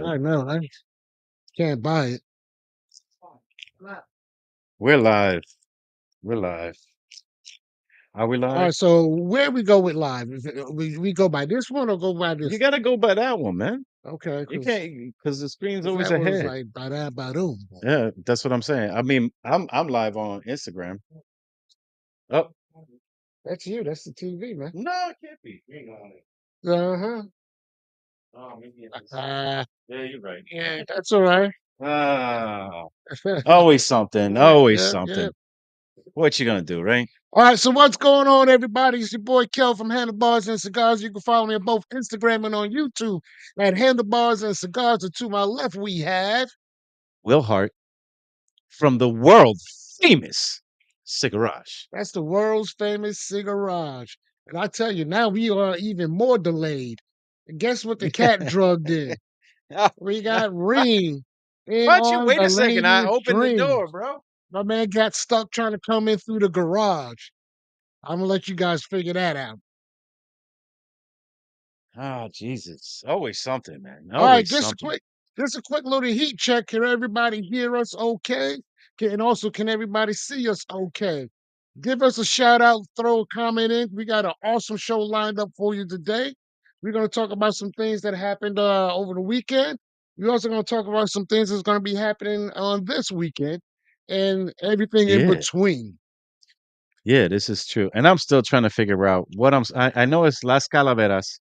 I know. I can't buy it. We're live. We're live. Are we All live? right. So where we go with live? We go by this one or go by You this? got to go by that one, man. Okay, You because can't because the screen's always that was ahead. like ba ba doom. Yeah, that's what I'm saying. I mean, I'm live on Instagram. Oh That's you. That's the TV, man. no, it can't be. You ain't on it. Uh huh. Oh, maybe it is. Uh, Yeah, you're right. yeah, that's all right. Ah, always something. Yeah, Always yeah, yeah. something. What you gonna do, right? All right, so what's going on, everybody? It's your boy Kel from Handlebars and Cigars. You can follow me on both Instagram and on YouTube at Handlebars and Cigars. And to my left, we have. Will Hart from the world famous Cigarage. That's the world's famous Cigarage. And I tell you, now we are even more delayed. And guess what the cat drug did? We got Reem in Why don't you on wait the a second? I latest opened the stream. door, bro. My man got stuck trying to come in through the garage. I'm gonna let you guys figure that out. Oh, Jesus. Always something, man. All right, Always something. just a quick little heat check. Can everybody hear us okay? And also, can everybody see us okay? Give us a shout out, throw a comment in. We got an awesome show lined up for you today. We're going to talk about some things that happened over the weekend. We're also going to talk about some things that's going to be happening on this weekend and everything in Yeah. between. Yeah, this is true. And I'm still trying to figure out what I know it's Las Calaveras.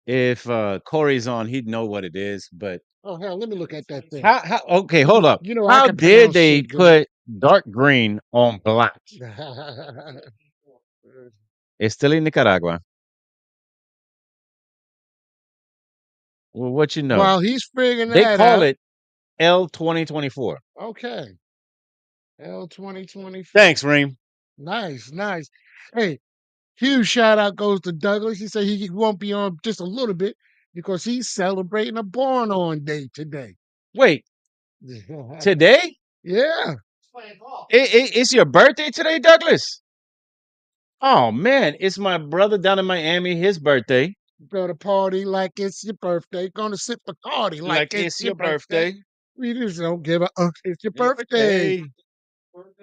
If Corey's on, he'd know what it is, but Oh, hell, let me look at that thing. how okay, hold up. You know, I How can did pronounce they shit good. put dark green on black? It's still in Nicaragua. Well, what you know? While he's figuring They that call out, it L 2024. okay. L 2024. Thanks, Reem. Nice, nice. Hey, huge shout out goes to Douglas. He said he won't be on just a little bit because he's celebrating a born on day today. Wait, today? Yeah. It's your birthday today, Douglas? Oh man, it's my brother down in Miami, his birthday. Better party like it's your birthday. Gonna sip the party like Like it's it's your your birthday. birthday. We just don't give a it's your Your birthday. birthday.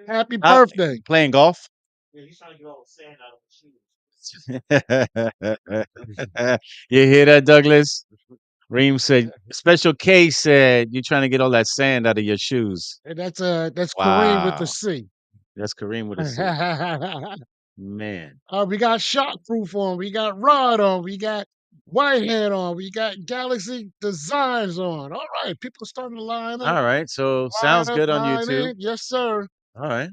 Happy birthday. Playing golf. You hear that, Douglas? Reem said, Special K said, you're trying to get all that sand out of your shoes. And that's Kareem with the Wow. C. That's Kareem with a C. Man. We got Shockproof on, we got Rod on, we got Whitehead on, we got Galaxy Designs on. All right, people are starting to line up. All right. So Line sounds up, good on line YouTube. in. Yes, sir. All right.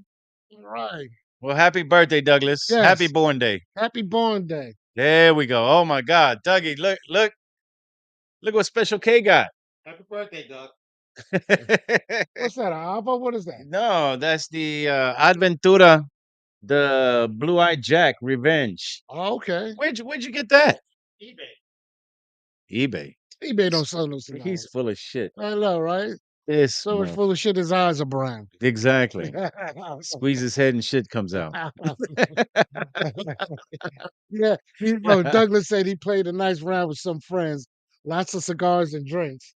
All right. Well, happy birthday, Douglas. Happy Yes. born day. Happy Born Day. There we go. Oh my God. Dougie, look what Special K got. Happy birthday, Doug. What's that? Alpha? What is that? No, that's the Adventura, the Blue Eyed Jack Revenge. Oh, okay. Where'd you get that? eBay. eBay. eBay don't sell no He's cigars. full of shit. I know, right? This So much full of shit, his eyes are brown. exactly. Squeeze his head and shit comes out. Yeah, Douglas said he played a nice round with some friends. Lots of cigars and drinks.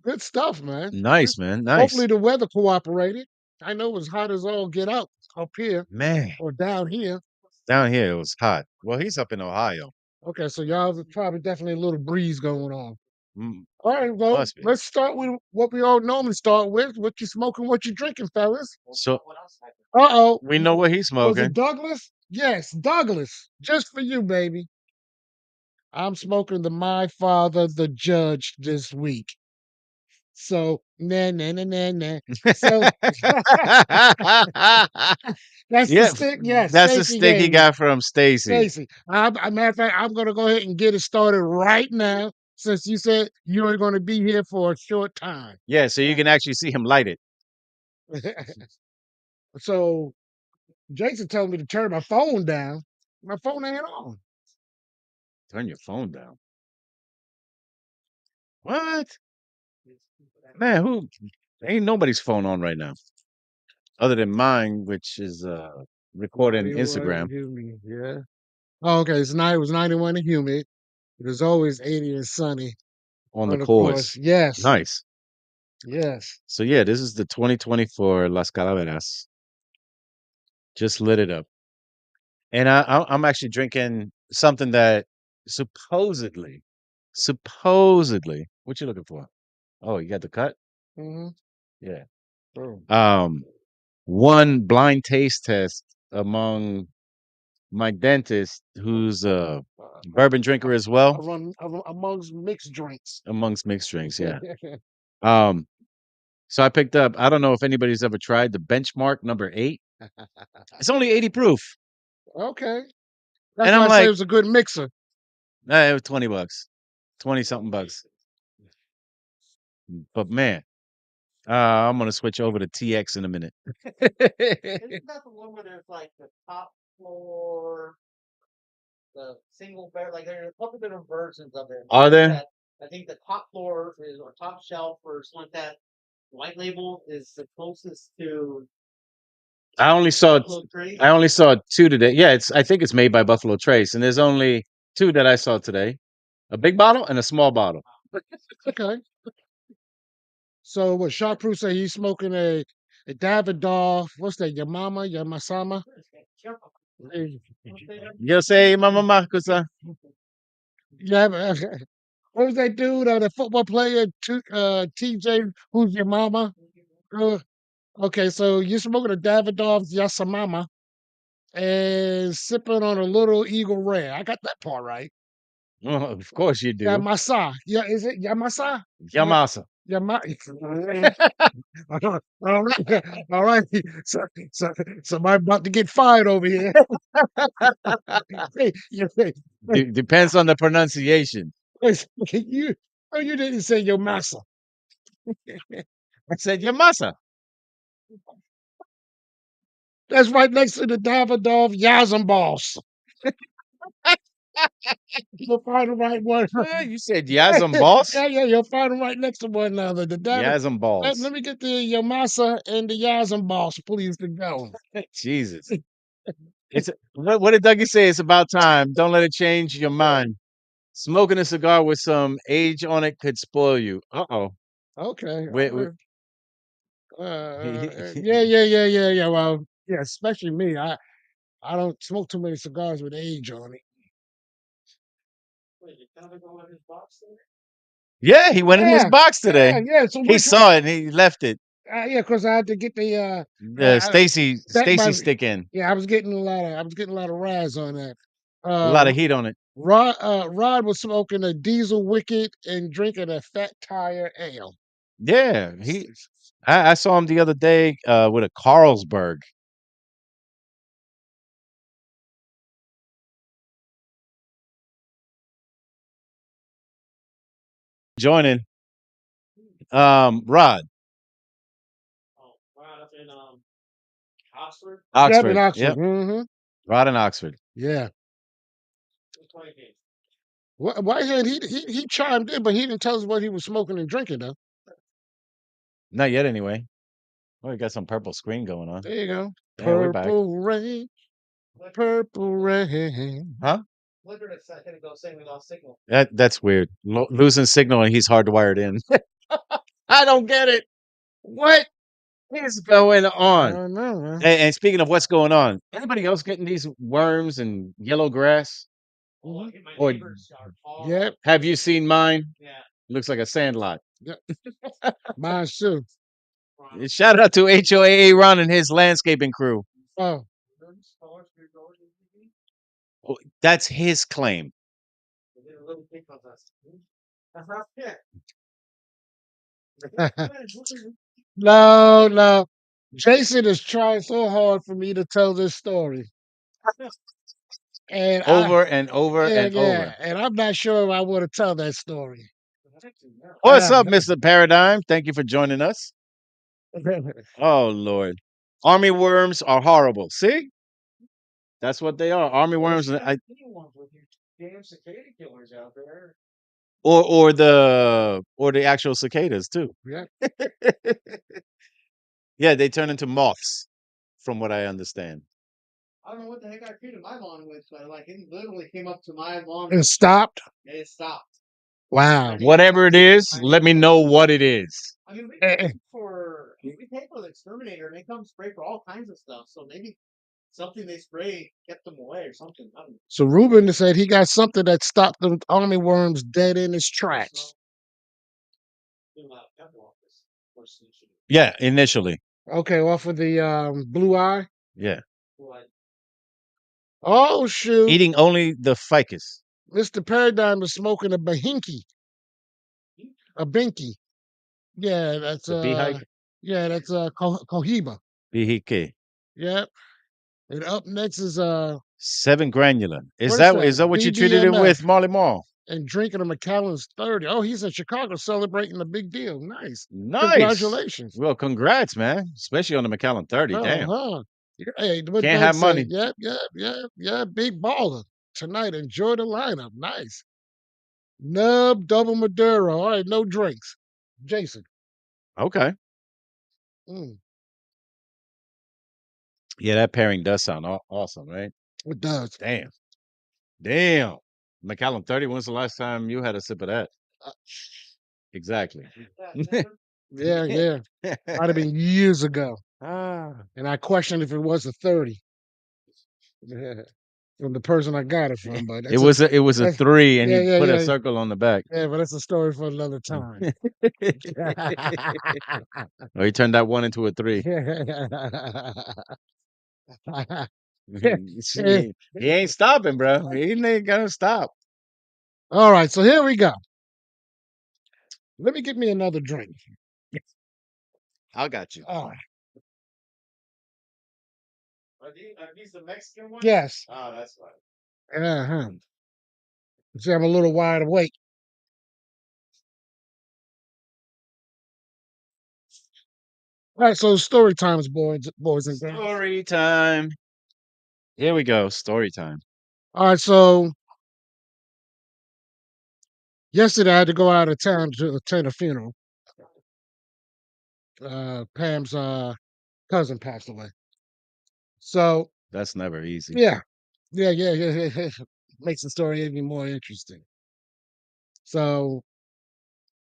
Good stuff, man. Nice, man. Nice. Hopefully the weather cooperated. I know it was hot as all get out up here Man, or down here. down here it was hot. Well, he's up in Ohio. Okay, so y'all was probably definitely a little breeze going on. Mm, All right, well, must be. let's start with what we all normally start with. What you smoking, what you drinking, fellas? So Uh-oh. we know what he's Was it smoking. Douglas? Yes, Douglas. Just for you, baby. I'm smoking the My Father the Judge this week. So, nah, nah, nah, nah, nah. So, that's the Yeah, stick. Yes, that's the Stacy stick he gave me. got from Stacy. Stacy. Matter of fact, I'm going to go ahead and get it started right now since you said you are going to be here for a short time. Yeah, so you can actually see him light it. So, Jason told me to turn my phone down. My phone ain't on. Turn your phone down. What? Man, who ain't nobody's phone on right now. Other than mine, which is recording 91 Instagram. and humid, yeah. Oh, okay. It was 91 and humid. It was always 80 and sunny. on the On the course. cores. Yes. Nice. Yes. So yeah, this is the 2024 Las Calaveras. Just lit it up. And I'm actually drinking something that supposedly, supposedly, what you looking for? Oh, you got the cut? Mm-hmm. Yeah. Boom. Um, one blind taste test among my dentist, who's a bourbon drinker as well, Amongst mixed drinks. amongst mixed drinks. Yeah. Um, so I picked up. I don't know if anybody's ever tried the Benchmark number 8. It's only 80 proof, Okay. That's and why I'm I say it like, was a good mixer. it was $20, 20 something bucks. But man, I'm gonna switch over to TX in a minute. Isn't that the one where there's like the top floor, the single barrel? Like there are a couple different versions of it. Are there? I think the top floor is or top shelf or something like that. White label is the closest to I only saw Buffalo Trace. I only saw 2 today. Yeah, I think it's made by Buffalo Trace, and there's only 2 that I saw today. A big bottle and a small bottle. Okay. So what Sharpru say he's smoking a Davidoff, what's that, your mama, your masama? Yo say Mama Makusa. Yeah, what was that dude, the football player, TJ, who's your mama? Uh, okay, so you're smoking a Davidoff Yasamama and sipping on a little Eagle Rare. I got that part right. Oh, of course you do. Yamasa. Yeah, is it Yamasa? Yamasa. Yama. All right, all right. So, so, somebody about to get fired over here. Hey, hey, Depends on the pronunciation. you, oh, you didn't say your massa. I said Yamasa. That's right next to the Davidoff Yazam Boss. You'll find the right one. You said Yazam boss? Yeah, yeah, you'll find them right next to one another. The David. Yazam Let balls. me get the Yamasa and the Yazam Boss, please, to go. Jesus. What did Dougie say? It's about time. Don't let it change your mind. Smoking a cigar with some age on it could spoil you. Uh-oh. Okay. Wait, wait. Yeah, yeah, yeah, yeah, yeah. Well, yeah, especially me. I don't smoke too many cigars with age on it. Wait, you kind of go in his box there? Yeah, he went in his Yeah, box today. yeah, yeah. So He much. saw it and he left it. Yeah, because I had to get the The stack my. Stacy stick in. Yeah, I was getting a lot of raz on that. A lot Uh, of heat on it. Rod was smoking a Diesel Wicked and drinking a Fat Tire Ale. Yeah, I saw him the other day with a Carlsberg. Joining Rod, Oh, wow, that's in Oxford. Yep, in Oxford. Oxford. Yep. Mm-hmm. Rod in Oxford. Yeah. It's 20 games. Whitehead, he chimed in, but he didn't tell us what he was smoking and drinking though. Not yet anyway. Oh, we got some purple screen going on. There you go. Yeah, we're back. Purple rain, purple rain. Huh? Flickered a second ago saying we lost signal. That's weird. Losing signal and he's hardwired in. I don't get it. What is going I on? don't know, man. And speaking of what's going on, anybody else getting these worms and yellow grass? Oh, Mhm. my Or neighbors are all. Yep. have you seen mine? Yeah. Looks like a sandlot. Yep. Mine too. Shout out to HOAA Ron and his landscaping crew. Oh. Oh, that's his claim. They did a little thing on us. That's not fair. No, no. Jason is trying so hard for me to tell this story. And Over and over yeah, and yeah. over. And I'm not sure if I want to tell that story. What's up, Mr. Paradigm? Thank you for joining us. Oh, Lord. Army worms are horrible. See? That's what they are. Army worms. Damn cicada killers out there. Or the actual cicadas too. Yeah. Yeah, they turn into moths, from what I understand. I don't know what the heck I treated my lawn with, but like it literally came up to my lawn And stopped. and it stopped. Wow. Whatever it is, let me know what it is. I mean, we paid for the exterminator, and they come spray for all kinds of stuff. So maybe something they sprayed kept them away or something. I don't know. So Ruben said he got something that stopped the army worms dead in his tracks. Yeah, initially. Okay, off of the blue eye. Yeah. Oh shoot! Eating only the ficus. Mr. Paradigm is smoking a bahinky, a binky. Yeah, that's The beehive. Cohiba. Bihike. Yep. And up next is 7 granular. Is what is that that? what you treated it BDMF with, Molly Mall? and drinking a Macallan's 30. Oh, he's in Chicago celebrating a big deal. Nice. Nice. Congratulations. Well, congrats, man. Especially on the Macallan 30. Damn. Uh-huh. Hey, what Can't Doug have money. said. Yeah. Big baller. Tonight, enjoy the lineup. Nice. Nub, double Maduro. All right, no drinks. Jason. Okay. Mm, Yeah, that pairing does sound awesome, right? it does. Damn. Damn. Macallan 30, when's the last time you had a sip of that? Uh, Exactly. yeah. Might have been years ago. Ah. And I questioned if it was a 30. From the person I got it from, but It was a that's 3 and he put a yeah. circle on the back. Yeah, but that's a story for another time. Or he turned that 1 into a 3. he ain't stopping, bro. He ain't gonna stop. All right, so here we go. Let me get me another drink. I got you. All right. Are these the Mexican ones? Yes. Oh, that's fine. Uh-huh. See, I'm a little wide awake. All right, so story times, boys and girls. Story time. Here we go. Story time. All right, so yesterday I had to go out of town to attend a funeral. Pam's cousin passed away. So That's never easy. yeah. Makes the story even more interesting. So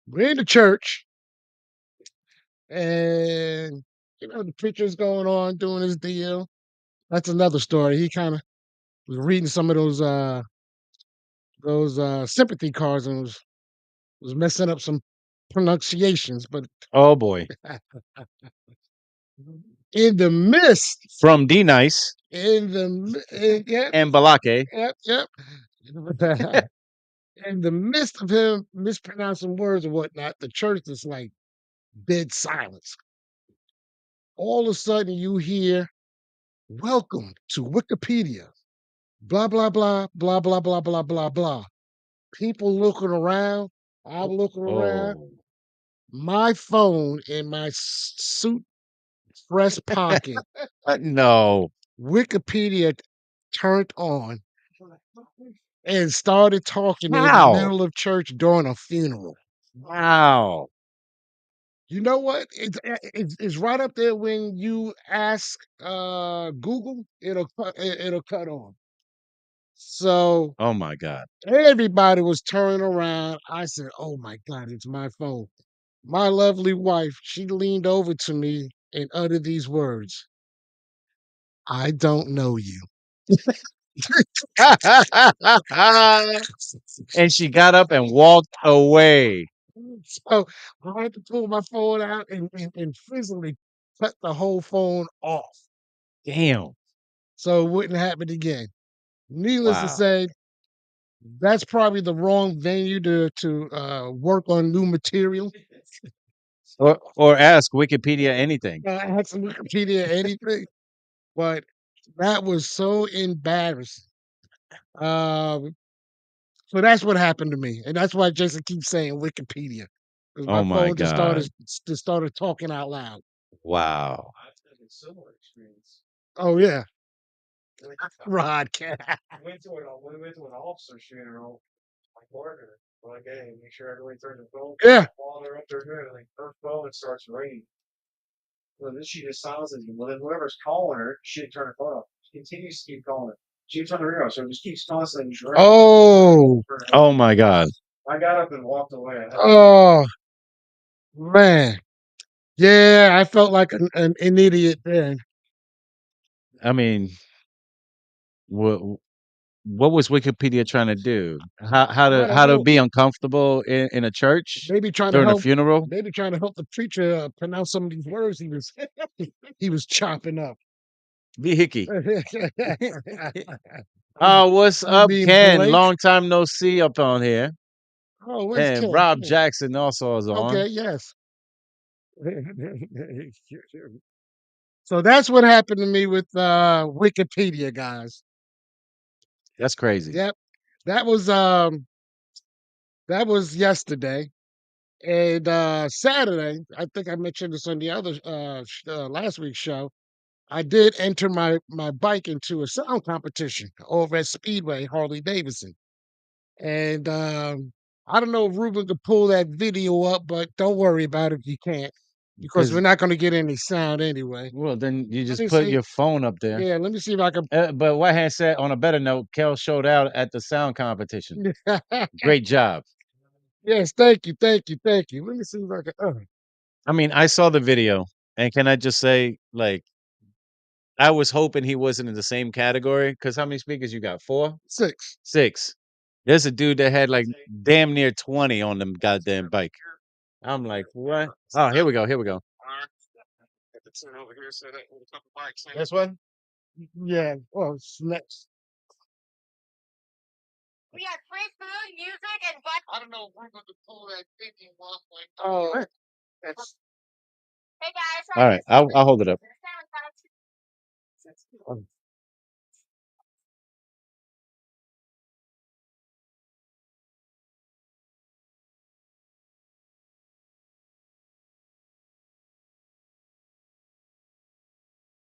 we're in the church, and the preacher's going on doing his deal. That's another story. He kind of was reading some of those sympathy cards and was messing up some pronunciations, but Oh boy. in the midst, From D Nice yep, and Balake. yep. In the midst of him mispronouncing words and whatnot, the church is like dead silence. All of a sudden, you hear, "Welcome to Wikipedia." Blah blah blah blah blah blah blah blah blah. People looking around. I'm looking around. Oh. My phone in my suit breast pocket. No. Wikipedia turned on and started talking in the How? middle of church during a funeral. Wow. You know what? It's right up there when you ask Google, it'll cut on. So Oh my God. everybody was turning around. I said, "Oh my God, it's my phone." My lovely wife, she leaned over to me and uttered these words: "I don't know you." And she got up and walked away. So I had to pull my phone out and physically cut the whole phone off Damn. so it wouldn't happen again. Needless to Wow. say, that's probably the wrong venue to work on new material. Or ask Wikipedia anything. Ask Wikipedia anything, but that was so embarrassing. Um, so that's what happened to me, and that's why Jason keeps saying Wikipedia because my Oh my phone God. just started talking out loud. Wow. I've had a similar experience. Oh yeah, Rod. We went to an officer's funeral, my partner. Like, hey, make sure everybody turns the phone. Yeah. While they're up there doing it, like her phone, it starts ringing. Well, then she just silences him. Well, then whoever's calling her, she didn't turn her phone off. She continues to keep calling her. She turns her ear off, so it just keeps constantly just ringing. Oh, Oh my God. I got up and walked away. Oh man, yeah, I felt like an idiot then. I mean, what what was Wikipedia trying to do? I don't How to know. be uncomfortable in a church Maybe trying to during a help. funeral? Maybe trying to help the preacher pronounce some of these words he was chopping up. Be hickey. You Oh, what's up, mean Ken? Blake? Long time no see up on here. Oh, where's And Ken? Rob Ken. Jackson also is Okay, on. yes. So that's what happened to me with Wikipedia, guys. That's crazy. Yep. That was um that was yesterday. And Saturday, I think I mentioned this on the other last week's show. I did enter my bike into a sound competition over at Speedway Harley Davidson. And I don't know if Ruben could pull that video up, but don't worry about it if you can't, because we're Because not going to get any sound anyway. well, then you Let just me put see. your phone up there. Yeah, let me see if I can. But Whitehead said, on a better note, Kel showed out at the sound competition. Great job. Yes, thank you, thank you, thank you. Let me see if I can. I mean, I saw the video, and can I just say, like, I was hoping he wasn't in the same category. Because how many speakers you got? 4? 6. 6. There's a dude that had like damn near 20 on them goddamn bike. I'm like, what? Oh, here we go. Here we go. This one? Yeah. Well, it's next. I don't know if we're going to pull that video off. Oh, that's. All right, I'll hold it up.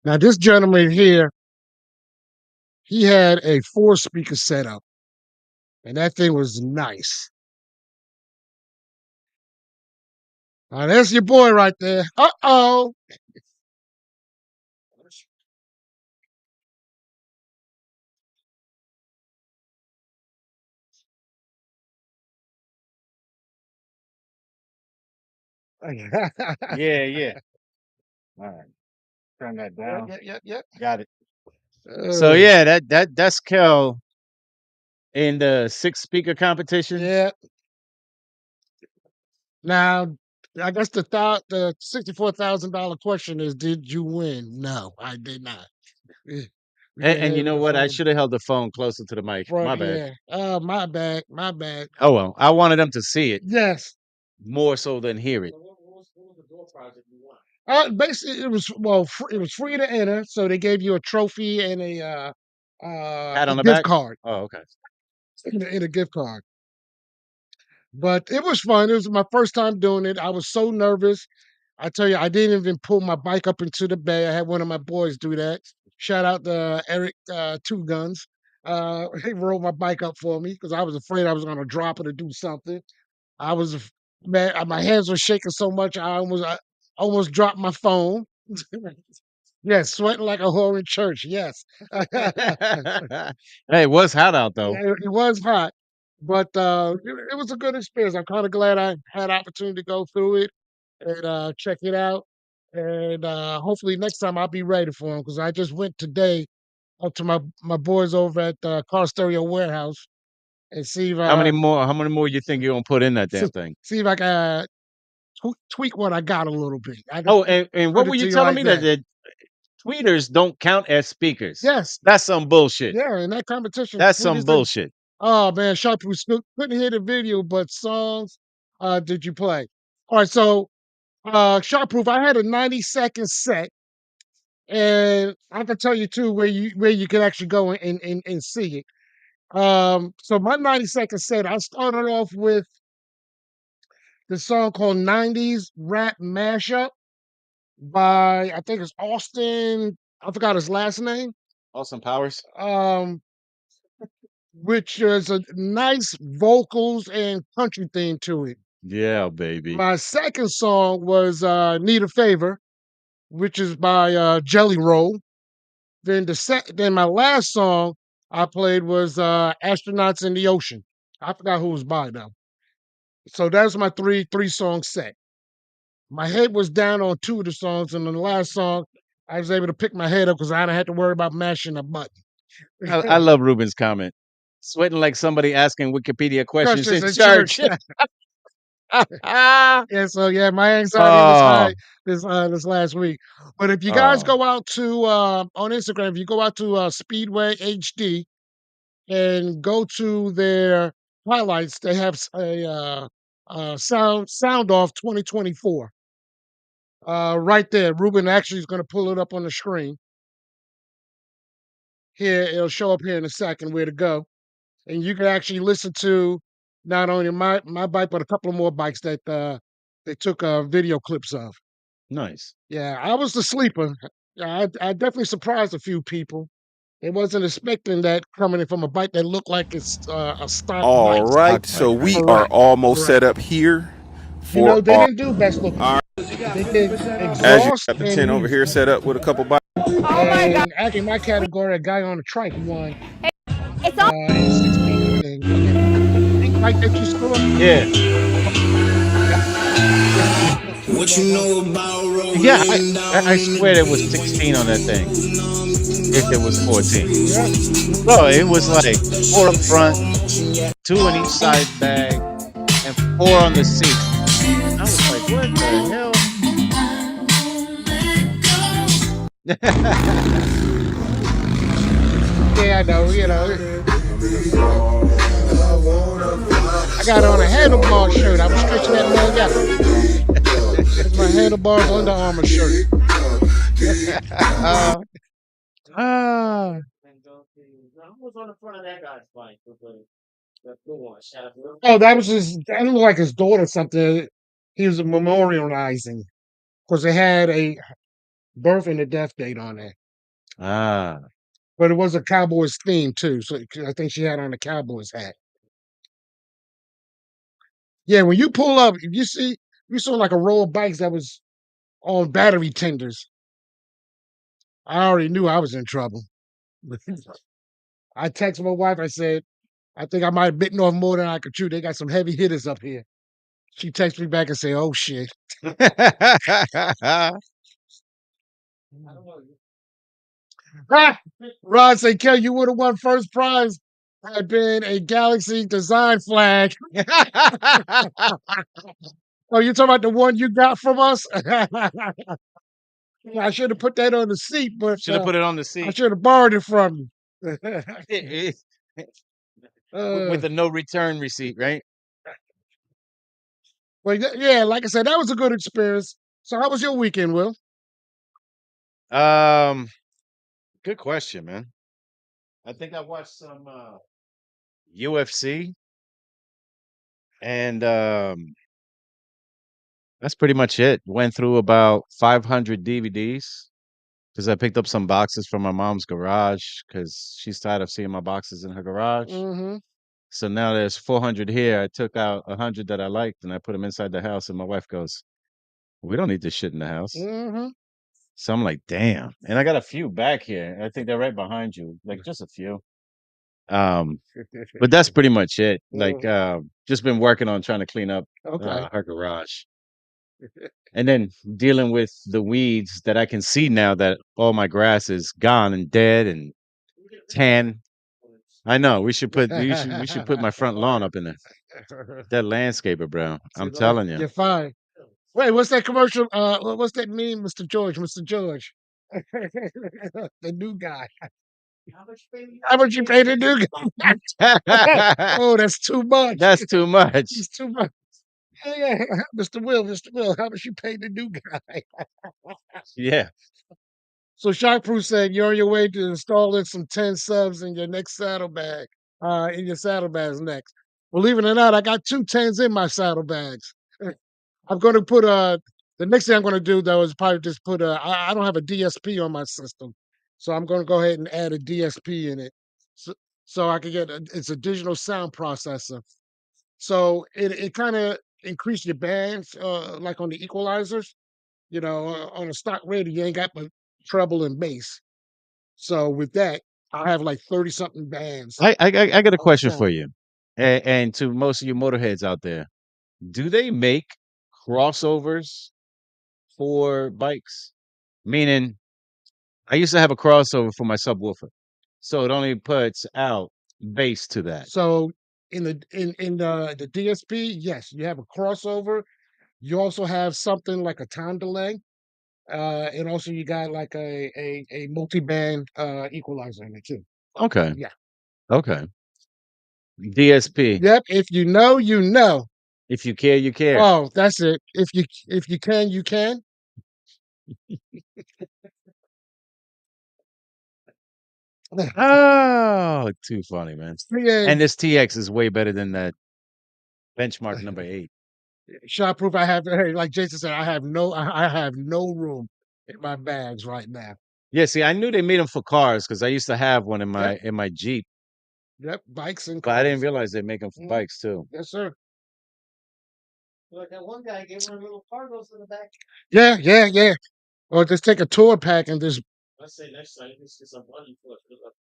Now, this gentleman here, he had a 4-speaker setup, and that thing was nice. There's your boy right there. Uh-oh. Yeah, yeah. All right, turn that down. Yep, yep, yep. Got it. So Uh, yeah, that's Kel in the 6-speaker competition. yeah. Now, I guess the $64,000 question is, did you win? No, I did not. We didn't And you have know the what? I phone should have held the phone closer to the mic. front. My bad. Yeah. Oh, my bad. My bad. Oh well, I wanted them to see it Yes. more so than hear it. What was the door project you won? Basically, it was it was free to enter, so they gave you a trophy and Pat a on the gift back. card Oh, okay. and a gift card. But it was fun. It was my first time doing it. I was so nervous. I tell you, I didn't even pull my bike up into the bay. I had one of my boys do that. Shout out to Eric Two Guns. He rolled my bike up for me because I was afraid I was going to drop it or do something. I was man, my hands were shaking so much I almost dropped my phone. Yes, sweating like a whore in church. Yes. Hey, it was hot out though. Yeah, it was hot, but it was a good experience. I'm kind of glad I had opportunity to go through it and check it out. And hopefully next time I'll be ready for them because I just went today up to my boys over at Car Stereo Warehouse and see if How many more you think you're gonna put in that see, damn thing? see if I can tweak what I got a little bit. I can Oh, and put what it were to you you telling like me that that. the tweeters don't count as speakers? Yes, That's some bullshit. yeah. In that competition, That's some tweeters didn't. bullshit. Oh man, Sharpie couldn't hear the video, but songs did you play? All right, so Sharproof, I had a 90-second set, and I can tell you too where you can actually go and see it. So my 90-second set, I started off with the song called "90s Rap Mashup" by I think it's Austin. I forgot his last name. Awesome powers. Um, which is a nice vocals and country theme to it. Yeah, baby. My second song was "Need a Favor," which is by Jelly Roll. Then my last song I played was "Astronauts in the Ocean." I forgot who it was by though. So that's my three song set. My head was down on two of the songs, and on the last song, I was able to pick my head up because I didn't have to worry about mashing a button. I love Ruben's comment. Sweating like somebody asking Wikipedia questions Questions in at church. church. oh, Yeah, so yeah, my anxiety was high this last week. But if you guys oh, go out to on Instagram, if you go out to Speedway HD and go to their highlights, they have sound off 2024. Right there. Ruben actually is going to pull it up on the screen. Here, it'll show up here in a second where to go. And you can actually listen to not only my bike, but a couple of more bikes that they took video clips of. nice. Yeah, I was the sleeper. Yeah, I definitely surprised a few people. They wasn't expecting that coming in from a bike that looked like it's a stock All bike. right, Stock so bike, right? we are Correct. almost Correct. set up here You for know, they didn't do best looking. They did as you exhaust got the and tent over music. here set up with a couple bikes. And actually, my category, a guy on a trike won in 16, I think. Yeah, the pink bike that you saw. Yeah. Yep. Yeah, it was 16 What you about one. know about Yeah, rolling I down swear there was the 16 on that thing, if it was 14. Yep. Bro, it was like 4 up front, 2 in each side bag, and 4 on the seat. I was like, "What the hell?" Yeah, I know. I got on a handlebar shirt. I was stretching that mug out. It's my handlebars Under Armour shirt. Ah, And go to. Who was on the front of that guy's bike with the blue one? Shout out to him. Oh, that was his. That looked like his daughter or something. He was memorializing because it had a birth and a death date on it. ah. But it was a Cowboys theme too. So I think she had on a Cowboys hat. Yeah, when you pull up, if you saw like a row of bikes that was on battery tenders. I already knew I was in trouble. I texted my wife. I said, I think I might have bitten off more than I could chew. They got some heavy hitters up here. She texted me back and said, "Oh shit." I don't know. Ah! Rod said, "Kel, you would have won first prize. Had been a Galaxy design flag." Oh, you talking about the one you got from us? I should have put that on the seat, but Should have put it on the I seat should have borrowed it from you. with uh, a no return receipt, right? yeah, like I said, that was a good experience. So, how was your weekend, Will? Um, good question, man. I think I watched some UFC and that's pretty much it. Went through about 500 DVDs because I picked up some boxes from my mom's garage because she's tired of seeing my boxes in her garage. Mm-hmm. So now there's 400 here. I took out 100 that I liked and I put them inside the house. And my wife goes, "We don't need this shit in the house." Mm-hmm. So I'm like, "Damn!" And I got a few back here. I think they're right behind you, like just a few. Um, but that's pretty much it. Like, Mm, just been working on trying to clean up okay. her garage. And then dealing with the weeds that I can see now that all my grass is gone and dead and tan. I know we should put my front lawn up in there. That landscaper, bro. See, I'm telling you. you're fine. Wait, what's that commercial? What's that meme, Mr. George? Mr. George, the new guy. How much baby? How much you pay the new guy? Oh, that's too much. That's too much. It's too much. Yeah, Mr. Will, how much you pay the new guy? Yeah. So Shockproof said you're on your way to installing some 10 subs in your next saddlebag. In your saddlebags next. Believe it or not, I got 2 10s in my saddlebags. I'm gonna put the next thing I'm gonna do though is probably just put I don't have a DSP on my system. So I'm gonna go ahead and add a DSP in it. So, so I can get it's a digital sound processor. So it kind of increase your bands like on the equalizers. On a stock radio, you ain't got but treble and bass. So with that, I have like 30 something bands I got a on the question for sound. you. And to most of you motorheads out there. do they make crossovers for bikes? Meaning, I used to have a crossover for my subwoofer, so it only puts out bass to that. So in the DSP, yes, you have a crossover. You also have something like a time delay. And also you got like a multi-band equalizer in it too. Okay, Yeah. okay. DSP. Yep. If you know, you know. If you care, you care. Oh, that's it. If you can, you can. Oh, too funny, man. Yeah. And this TX is way better than that benchmark number 8. Shotproof. I have, hey, like Jason said, I have no room in my bags right now. Yeah, see, I knew they made them for cars because I used to have one in Yep. my Jeep, Yep. Bikes and but I didn't cars. realize they make them for Mhm. bikes too. Yes, sir. Like that one guy gave one of little cargos in the back. Yeah, yeah, yeah. Or just take a tour pack and just I say next time let's get some money for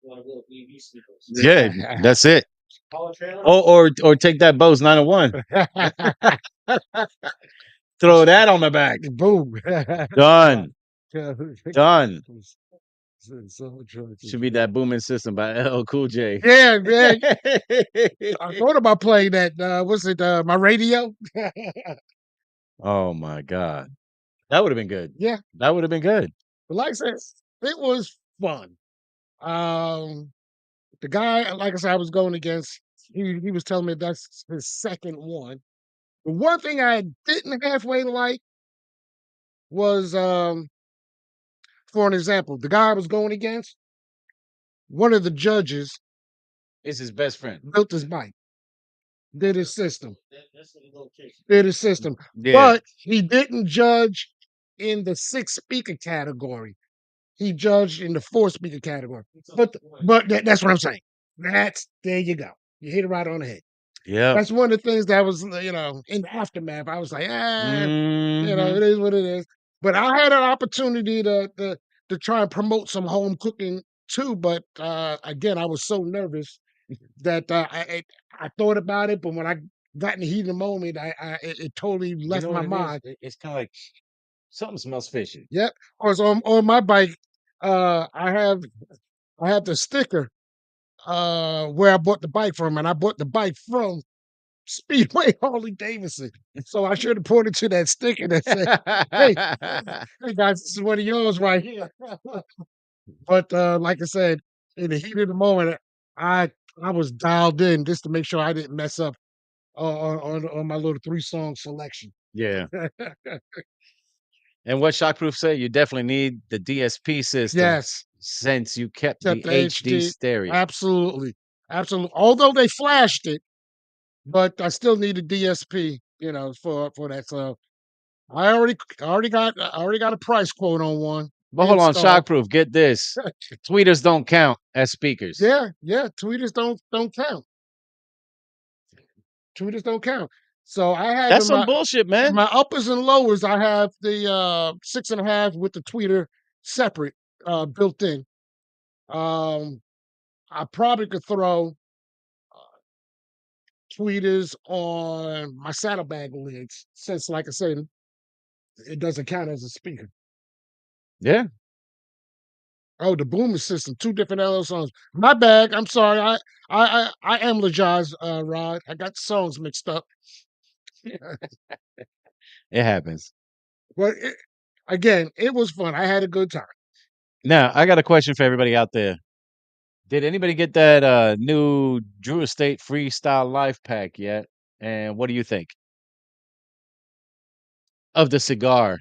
one of little EV speakers. Yeah, that's it. Call a trailer. Or take that Bose 901, throw that on the back. boom. Done, Yeah. done. So Should be that booming system by LL Cool J. yeah, man. I thought about playing that. What's it? My radio. Oh my god, that would have been good. Yeah, That would have been good. but like I said, it was fun. The guy, like I said, I was going against. He was telling me that's his second one. The one thing I didn't halfway like was, for an example, the guy I was going against. One of the judges It's his best friend. built his bike, did his system, That's a little case. did his system, Yeah. but he didn't judge in the 6 speaker category. He judged in the 4 speaker category. But that's what I'm saying. There you go. You hit it right on the head. Yeah. That's one of the things that was, in the aftermath. I was like, Mhm. it is what it is. But I had an opportunity to try and promote some home cooking too. But again, I was so nervous that I thought about it. But when I got in the heat of the moment, it totally You left know my what it is? mind. It's kind of like something smells fishy. Yep. Cause on my bike, I have the sticker where I bought the bike from, and I bought the bike from Speedway Harley Davidson. So I should have pointed to that sticker that said, "Hey, hey guys, this is one of yours right here." But like I said, in the heat of the moment, I I was dialed in just to make sure I didn't mess up on my little 3 song selection. Yeah. And what Shockproof said, you definitely need the DSP system Yes, since you kept kept the the HD HD. stereo. Absolutely, absolutely. Although they flashed it, but I still need a DSP, for that. So I already got a price quote on one But hold on, installed. Shockproof, get this. Tweeters don't count as speakers. Yeah, yeah. Tweeters don't count. Tweeters don't count. So I have That's some bullshit, in man. my uppers and lowers, I have the 6.5 with the tweeter separate, built in. Um, I probably could throw tweeters on my saddlebag lids, since, like I said, it doesn't count as a speaker. Yeah. Oh, the boomer system, 2 different LL songs. My bag. I'm sorry. I am Lajaz, Rod. I got the songs mixed up. It happens. But again, it was fun. I had a good time. Now, I got a question for everybody out there. Did anybody get that new Drew Estate Freestyle Life Pack yet? And what do you think of the cigar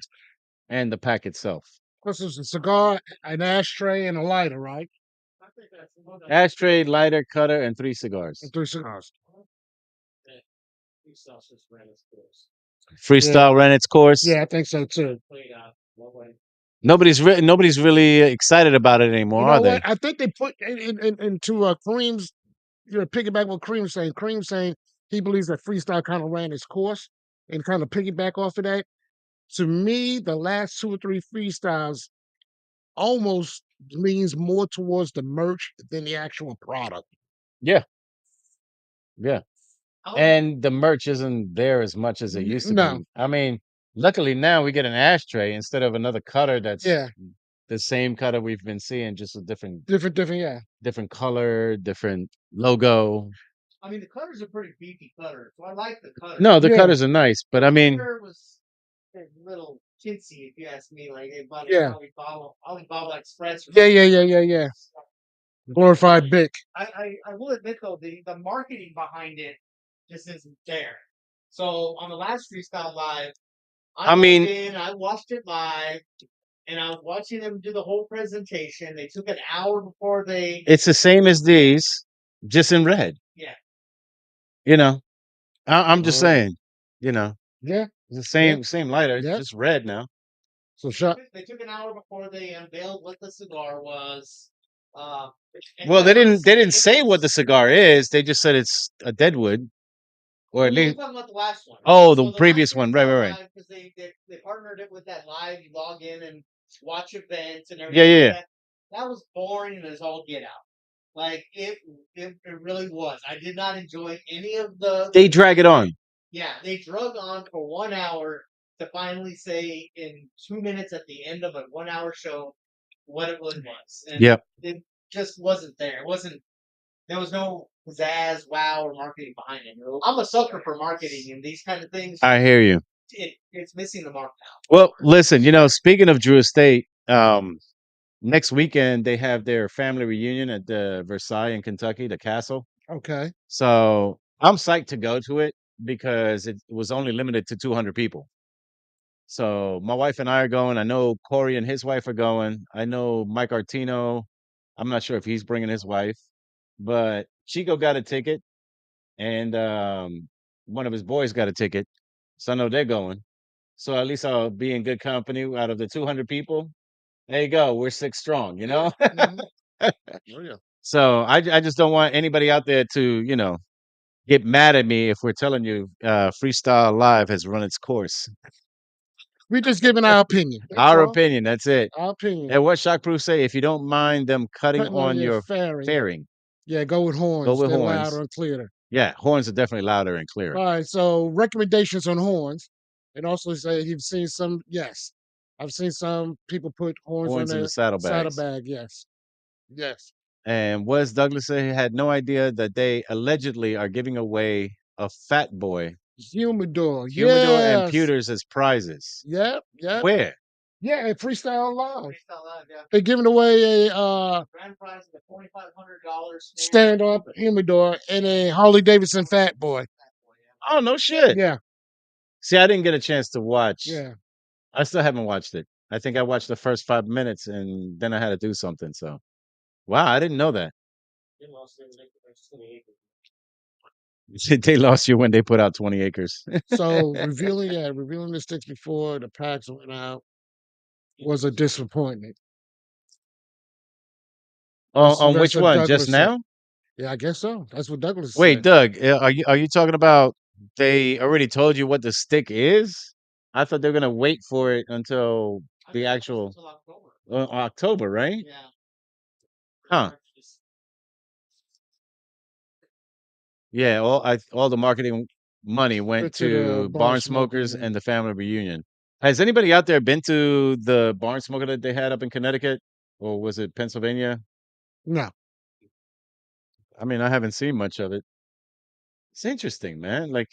and the pack itself? This is a cigar, an ashtray, and a lighter, right? I think that's the one that Ashtray, lighter, cutter, and 3 cigars. And 3 cigars. he sells just ran his course. Freestyle ran its course. Yeah, I think so too. Played out one way. Nobody's really excited about it anymore, You are know they? what? I think they put into Kareem's, piggyback what Kareem's saying. Kareem's saying he believes that freestyle kind of ran its course, and kind of piggyback off of that. To me, the last 2 or 3 freestyles almost leans more towards the merch than the actual product. Yeah. Yeah. and the merch isn't there as much as it used to No. be. I mean, luckily now we get an ashtray instead of another cutter that's Yeah. the same cutter we've been seeing, just a different Yeah. different color, different logo. I mean, the cutter's a pretty beefy cutter, so I like the cutter. No, the Yeah. cutters are nice, but I mean, cutter was a little chintzy, if you ask me. Like they bought it Yeah. Alibaba Express. Yeah. Glorified Bic. I will admit though, the marketing behind it just isn't there. So on the last freestyle live, I mean, I watched it live, and I was watching them do the whole presentation. They took an hour before they. it's the same as these, just in red. Yeah. You know, I'm just Uh, saying, you know, yeah. it's the same lighter, Yeah. just red now. So shot. They took an hour before they unveiled what the cigar was. Well, they didn't say what the cigar is. They just said it's a Deadwood, or at I'm least talking about the last one. oh, So the the previous last one, right, freestyle right. live, because they partnered it with that live. You log in and watch events and Yeah, everything. yeah. That was boring as all get out. Like it really was. I did not enjoy any of the. They drag it on. Yeah, they drug on for 1 hour to finally say in 2 minutes at the end of a 1 hour show what it was. And Yep. it just wasn't there. It wasn't. There was no pizzazz, wow, or marketing behind it. I'm a sucker for marketing and these kind of things. I hear you. It's missing the mark now. Well, listen, speaking of Drew Estate, next weekend they have their family reunion at the Versailles in Kentucky, the castle. Okay. So I'm psyched to go to it because it was only limited to 200 people. So my wife and I are going. I know Corey and his wife are going. I know Mike Artino. I'm not sure if he's bringing his wife, but Chico got a ticket, and one of his boys got a ticket. So I know they're going. So at least I'll be in good company out of the 200 people. There you go. We're six strong, you know? Mhm. Oh, yeah. So I just don't want anybody out there to, get mad at me if we're telling you Freestyle Live has run its course. We just giving our opinion. That's Our all. opinion, that's it. Our opinion. And what Shockproof say, if you don't mind them cutting Cutting on on your your fairing. fairing, Yeah, go with go horns. with They're louder horns. and clearer. Yeah, horns are definitely louder and clearer. All right. So recommendations on horns, and also say you've seen some. Yes, I've seen some people put horns on Horns in the their saddlebags. saddlebag. Yes. Yes. And Wes Douglas said he had no idea that they allegedly are giving away a Fat Boy, Humidor. Humidor, and Yes. Pewters as prizes. Yep. Yep. Where? Yeah, at Freestyle Live. Freestyle Live, yeah. They're giving away a Grand prize of $2,500 stand up humidor and a Harley Davidson Fat Boy. Oh, no shit. Yeah. See, I didn't get a chance to watch. Yeah. I still haven't watched it. I think I watched the first 5 minutes and then I had to do something. So, wow, I didn't know that. They lost you when they put out 20 acres. So revealing the sticks before the packs went out was a disappointment. On That's which what one? Douglas Just said. now? Yeah, I guess so. That's what Douglas Wait, said. Doug, are you talking about they already told you what the stick is? I thought they were gonna wait for it until the actual Until October. October, right? Yeah. Huh? Yeah, all the marketing money went Went to the to Barn Barn Smokers Smokers and and the family reunion. Has anybody out there been to the Barn Smoker that they had up in Connecticut, or was it Pennsylvania? no. I mean, I haven't seen much of it. It's interesting, man. Like,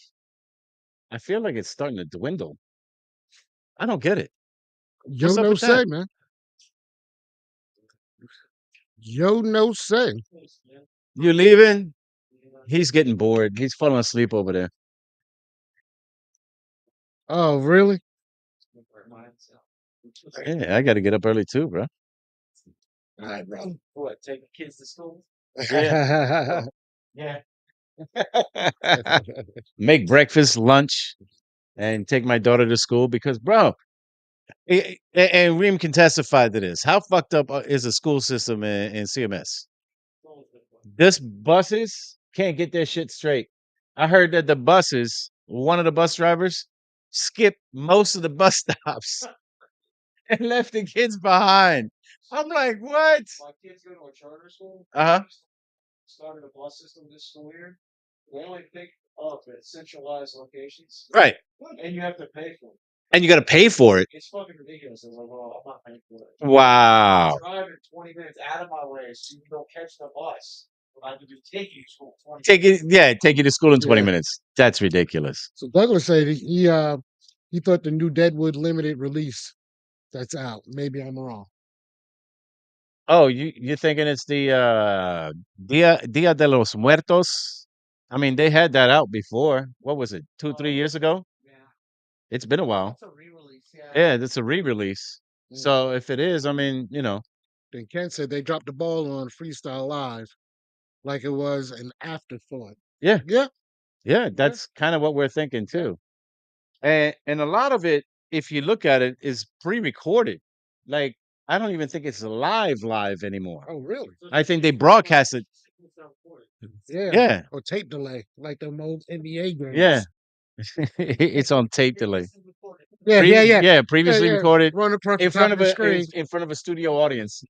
I feel like it's starting to dwindle. I don't get it. Yo What's up no with that? say, man. Yo no say. You leaving? He's getting bored. He's falling asleep over there. Oh, really? Yeah, I got to get up early too, bro. All right, bro. What? Taking kids to school? Yeah. Yeah. Make breakfast, lunch, and take my daughter to school because, bro, and Reem can testify to this. How fucked up is the school system in CMS? This buses can't get their shit straight. I heard that the buses, one of the bus drivers, skipped most of the bus stops and left the kids behind. I'm like, what? My kids go to a charter school. Uh huh. Started a bus system this school year. They only pick Oh, but centralized locations, Right. and you have to pay for it. And you got to pay for it. It's fucking ridiculous. I was like, well, I'm not paying for it. Wow. I'm driving 20 minutes out of my way so you can go catch the bus. I have to do take you to school 20 Take minutes. it, yeah, take you to school in 20 Yeah. minutes. That's ridiculous. So Douglas said he thought the new Deadwood limited release that's out. Maybe I'm wrong. Oh, you're thinking it's the Dia de los Muertos? I mean, they had that out before. What was it? 2, 3 years ago? Yeah, It's been a while. that's a re-release. Yeah. Yeah, that's a re-release. Mm. So if it is, I mean, Then Ken said they dropped the ball on Freestyle Live like it was an afterthought. yeah, Yeah. yeah, that's kind of what we're thinking too. And a lot of it, if you look at it, is pre-recorded. Like I don't even think it's live anymore. Oh, really? I think they broadcast it. Yeah. Yeah, Or tape delay, like the old NBA games. yeah. It's on tape delay. Yeah, yeah, yeah. Yeah, previously yeah. recorded Run across the in top front of of the a screen. in front of a studio audience.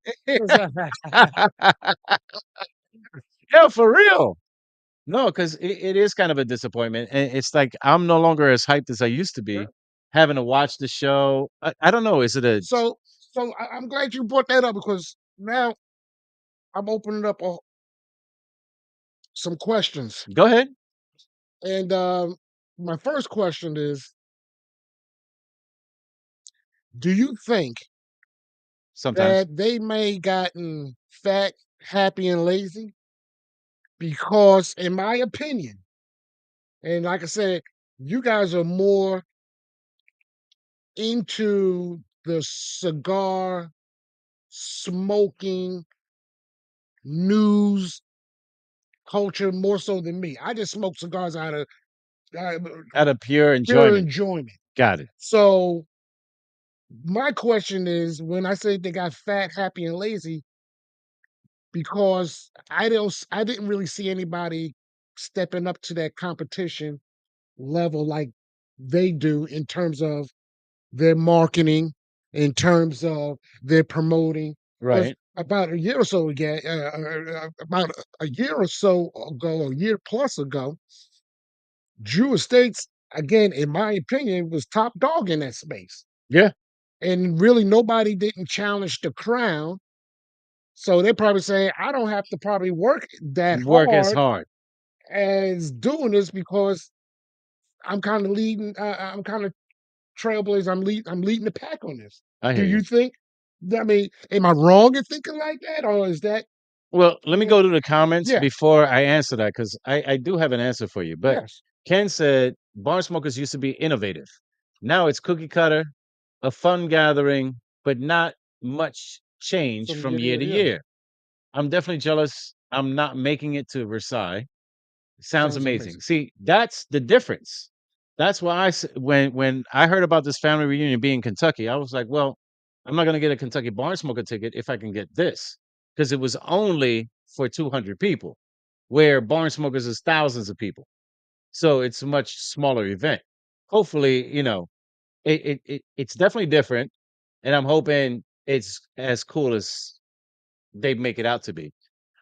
Yeah, for real. No, because it is kind of a disappointment, and it's like I'm no longer as hyped as I used to be, having to watch the show. I don't know. Is it a So I'm glad you brought that up because now I'm opening up some questions. Go ahead. And my first question is, do you think Sometimes that they may gotten fat, happy, and lazy? Because in my opinion, and like I said, you guys are more into the cigar smoking news culture more so than me. I just smoke cigars out of uh, out of pure pure enjoyment. enjoyment. Got it. So my question is, when I say they got fat, happy, and lazy, because I didn't really see anybody stepping up to that competition level like they do in terms of their marketing, in terms of their promoting. 'Cause Right. about a year or so ago, about a year or so ago, a year plus ago, Drew Estates, again, in my opinion, was top dog in that space. Yeah. And really nobody didn't challenge the crown. So they're probably saying, I don't have to probably work that Work as hard hard. as doing this because I'm kind of leading, I'm kind of trailblazer. I'm leading the pack on this. I Do hear you you. think? I mean, am I wrong in thinking like that, or is that? Well, let me Yeah, go to the comments yeah, before I answer that because I do have an answer for you. But yes, Ken said barn smokers used to be innovative. Now it's cookie cutter, a fun gathering, but not much change from from year to year year, to yeah. year. I'm definitely jealous. I'm not making it to Versailles. Sounds Sounds amazing. amazing. See, that's the difference. That's why when I heard about this family reunion being in Kentucky, I was like, well, I'm not going to get a Kentucky barn smoker ticket if I can get this because it was only for 200 people, where barn smokers is thousands of people. So it's a much smaller event. Hopefully, it's definitely different, and I'm hoping it's as cool as they make it out to be.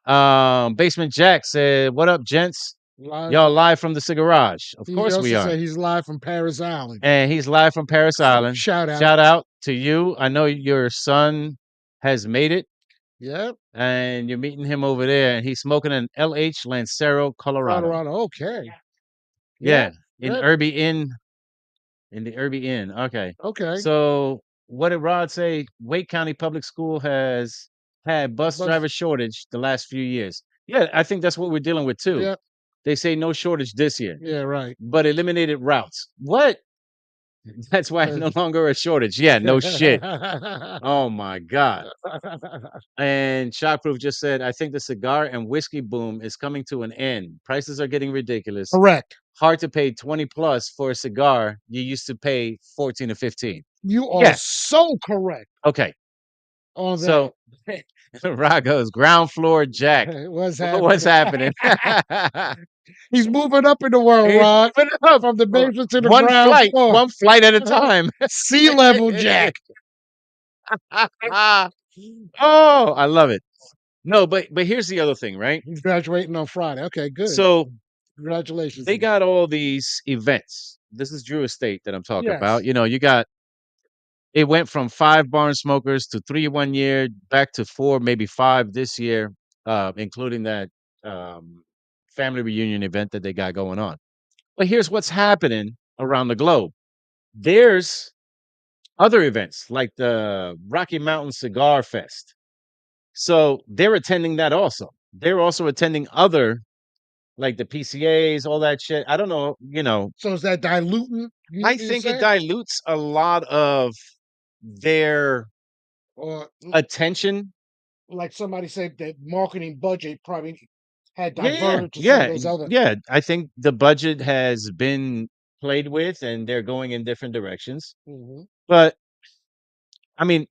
Basement Jack said, "What up, gents? Live Y'all from. live from the Cigarage. Of He course we also are." said he's live from Paris Island. And he's live from Paris Island. Shout out. Shout out to you. I know your son has made it, Yep, and you're meeting him over there, and he's smoking in LH Lancero, Colorado. Colorado. Okay. Yeah, Yep, in yep. Irby Inn. In the Irby Inn. Okay. Okay. So what did Rod say? Wake County Public School has had bus Bus. driver shortage the last few years. Yeah, I think that's what we're dealing with too. Yep. They say no shortage this year, Yeah. Right. but eliminated routes. What? That's why no longer a shortage. Yeah, no shit. Oh my God. And Shockproof just said, I think the cigar and whiskey boom is coming to an end. Prices are getting ridiculous. Correct. Hard to pay 20 plus for a cigar. You used to pay 14 or 15. You are Yeah. so correct Okay. on that. So Rod goes, ground floor Jack. What's happening? What's happening? He's moving up in the world, He's Rod. moving up. From the basement to the One ground flight, floor. one flight at a time. Sea level Jack. Oh, I love it. No, but here's the other thing, right? He's graduating on Friday. Okay, good. So Congratulations they to them. got all these events. This is Drew Estate that I'm talking about. Yes. You know, you got it went from 5 barn smokers to 3 one year, back to 4, maybe 5 this year, including that um, family reunion event that they got going on. But here's what's happening around the globe. There's other events like the Rocky Mountain Cigar Fest. So they're attending that also. They're also attending other like the PCAs, all that shit. I don't know, you know, So is that diluting? I You think it say, dilutes a lot of their or attention. like somebody said that marketing budget probably had Yeah, yeah, diverted to some of yeah, those other. yeah. I think the budget has been played with and they're going in different directions. Mhm. But I mean,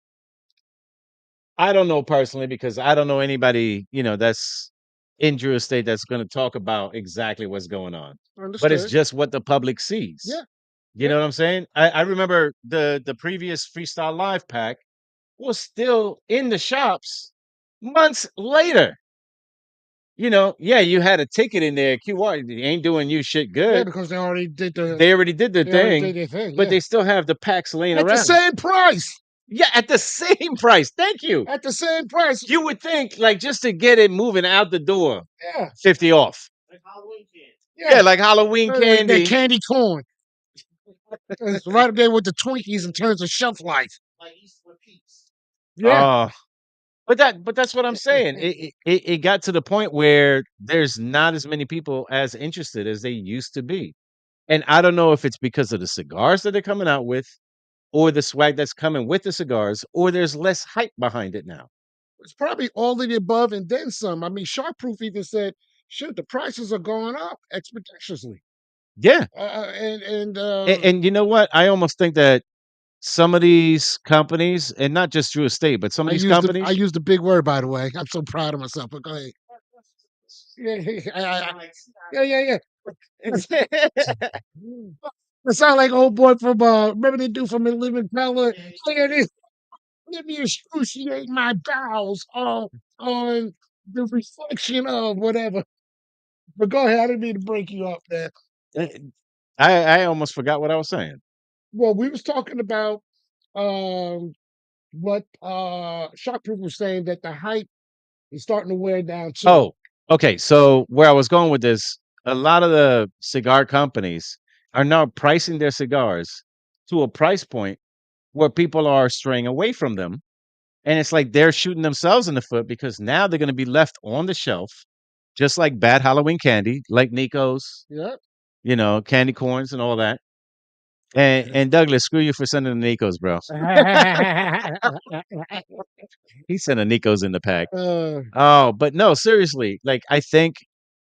I don't know personally because I don't know anybody, you know, that's in Drew Estate that's going to talk about exactly what's going on. But it's Understood. just what the public sees. Yeah. You know what I'm saying? I remember the previous Freestyle Live pack was still in the shops months later. You know, yeah, you had a ticket in there, QR, they ain't doing you shit Yeah, good. because they already did the They already did their they already did thing, their thing. but Yeah. they still have the packs laying At the around. same price. Yeah, at the same price. Thank you. At the same price. You would think, like, just to get it moving out the door, Yeah. 50 off. Like Halloween candy. Yeah, Yeah. like Halloween That candy. candy corn. It's right up there with the Twinkies in terms of shelf life. Like Eastwood Peaks. Yeah. Oh, but that's what I'm saying. It got to the point where there's not as many people as interested as they used to be. And I don't know if it's because of the cigars that they're coming out with, or the swag that's coming with the cigars, or there's less hype behind it now. It's probably all of the above and then some. I mean, Sharkproof even said, shoot, the prices are going up expeditiously. Yeah. And And you know what? I almost think that some of these companies, and not just Drew Estate, but some of these I companies, used the big word, by the way. I'm so proud of myself. But go ahead. Yeah, yeah, yeah, yeah. It sound like old boy from remember the dude from the Living Color? Look at this. Let me excruciate my bowels on the reflection of whatever. But go ahead. I didn't mean to break you off there. I almost forgot what I was saying. Well, we was talking about um what Shockproof was saying that the hype is starting to wear down too. Oh, okay. So where I was going with this, a lot of the cigar companies are now pricing their cigars to a price point where people are straying away from them. And it's like they're shooting themselves in the foot because now they're going to be left on the shelf, just like bad Halloween candy, like Nico's, Yeah. you know, candy corns and all that. And Douglas, screw you for sending the Nico's, bro. He sent a Nico's in the pack. uh, Oh, but no, seriously, like I think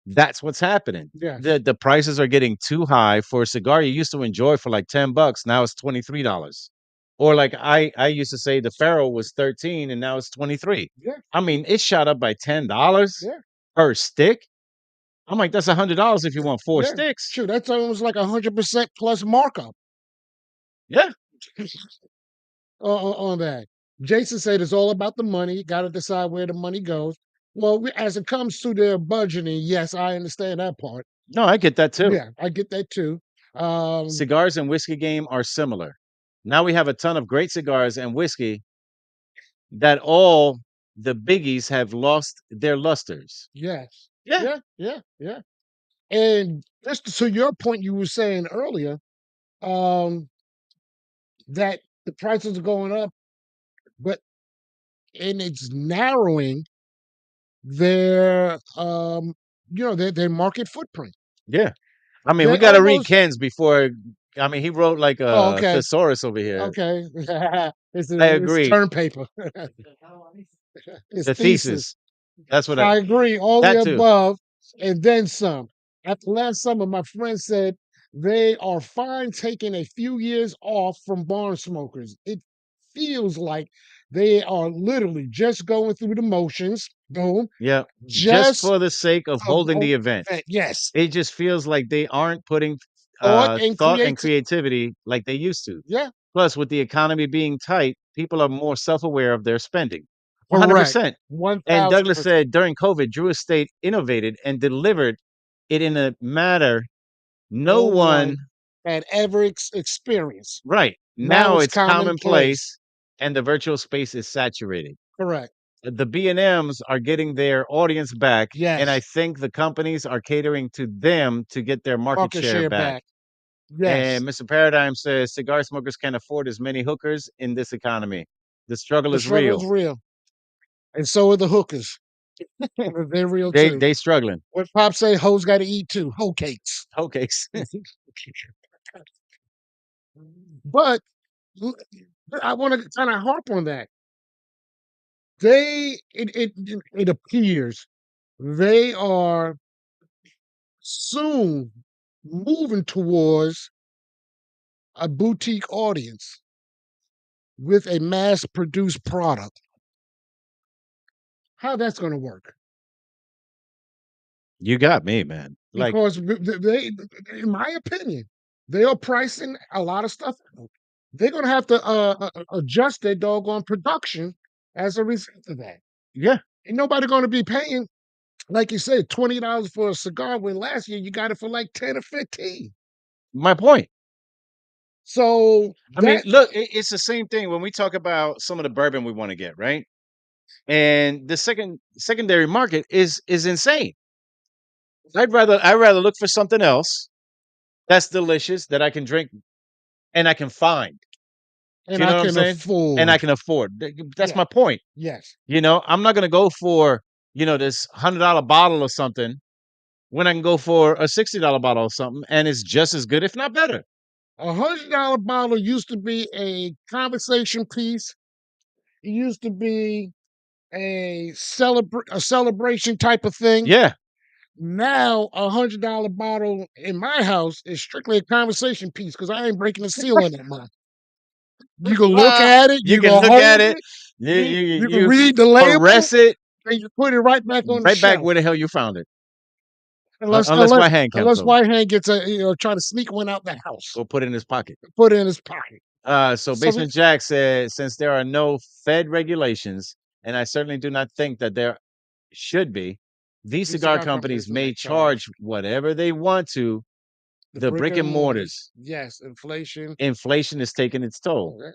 that's what's happening. yes. The prices are getting too high for a cigar you used to enjoy for like $10. Now it's $23. Or like I used to say the Pharaoh was 13 and now it's 23. Yeah. I mean, it shot up by $10 Yeah. per stick. I'm like, that's $100 if you want 4 Yeah. sticks. Sure. That's almost like 100% plus markup Yeah. on that. Jason said it's all about the money. Got to decide where the money goes. Well, as it comes to their budgeting, yes, I understand that part. No, I get that too. Yeah, I get that too. Um, Cigars and whiskey game are similar. Now we have a ton of great cigars and whiskey that all the biggies have lost their lusters. yes. Yeah. Yeah, yeah, yeah. And just to your point you were saying earlier, um, that the prices are going up, but and it's narrowing their their market footprint. Yeah. I mean, we They're gotta read almost Ken's before I mean, he wrote like oh, a okay. thesaurus over here. Okay. I It's agree. term paper. It's The thesis. thesis. That's what I agree, all the that too. above and then some. After last summer, my friend said they are fine taking a few years off from barn smokers. It feels like they are literally just going through the motions. Boom. Yeah. Just Just for the sake of of holding the event. yes. It just feels like they aren't putting Thought and thought and create. creativity like they used to. Yeah. Plus, with the economy being tight, people are more self-aware of their spending. Correct. 100%. And Douglas 1000%. said during COVID, Drew Estate innovated and delivered it in a matter no no one one had ever experienced. right. Now Now it's it's commonplace. commonplace and the virtual space is saturated. Correct. The B&Ms are getting their audience back, and I Yes. think the companies are catering to them to get their market Market share share back. back. Yes. And Mr. Paradigm says cigar smokers can't afford as many hookers in this economy. The struggle The is struggle real. is real. And so are the hookers. They're real They too. they struggling. What Pop say, hoes got to eat too. Hoe cakes. Hoe cakes. But l- I want to kind of harp on that. It appears they are soon moving towards a boutique audience with a mass produced product. How that's going to work? You got me, man. Like, Because they, in my opinion, they are pricing a lot of stuff out. They're going to have to adjust their doggone production as a result of that. yeah, Ain't nobody going to be paying, like you said, $20 for a cigar when last year you got it for like 10 or 15. my point. So I mean, that look, it's the same thing when we talk about some of the bourbon we want to get, right? And the secondary market is insane. I'd rather look for something else that's delicious that I can drink and I can find. Do and you I know what I'm can saying? And I afford. can afford. That's Yeah. my point. Yes. I'm not gonna go for this $100 bottle or something when I can go for a $60 bottle or something, and it's just as good, if not better. $100 bottle used to be a conversation piece. It used to be a celebration type of thing. Yeah, Now $100 bottle in my house is strictly a conversation piece because I ain't breaking the seal on that much. You can look at it, you you can can look at hold it, it, you you, you you can you read the label, caress it and you put it right back on the right back shelf. where the hell you found it, Unless unless unless my hand comes unless over White Hand gets try to sneak one out the house, or put it in his pocket. put it in his pocket. So So Basement Jack said, since there are no Fed regulations, and I certainly do not think that there should be, these these cigar cigar companies companies may may charge charge whatever they want to the the brick brick and and mortars. mortars. Yes, inflation. Inflation is taking its toll. Yeah,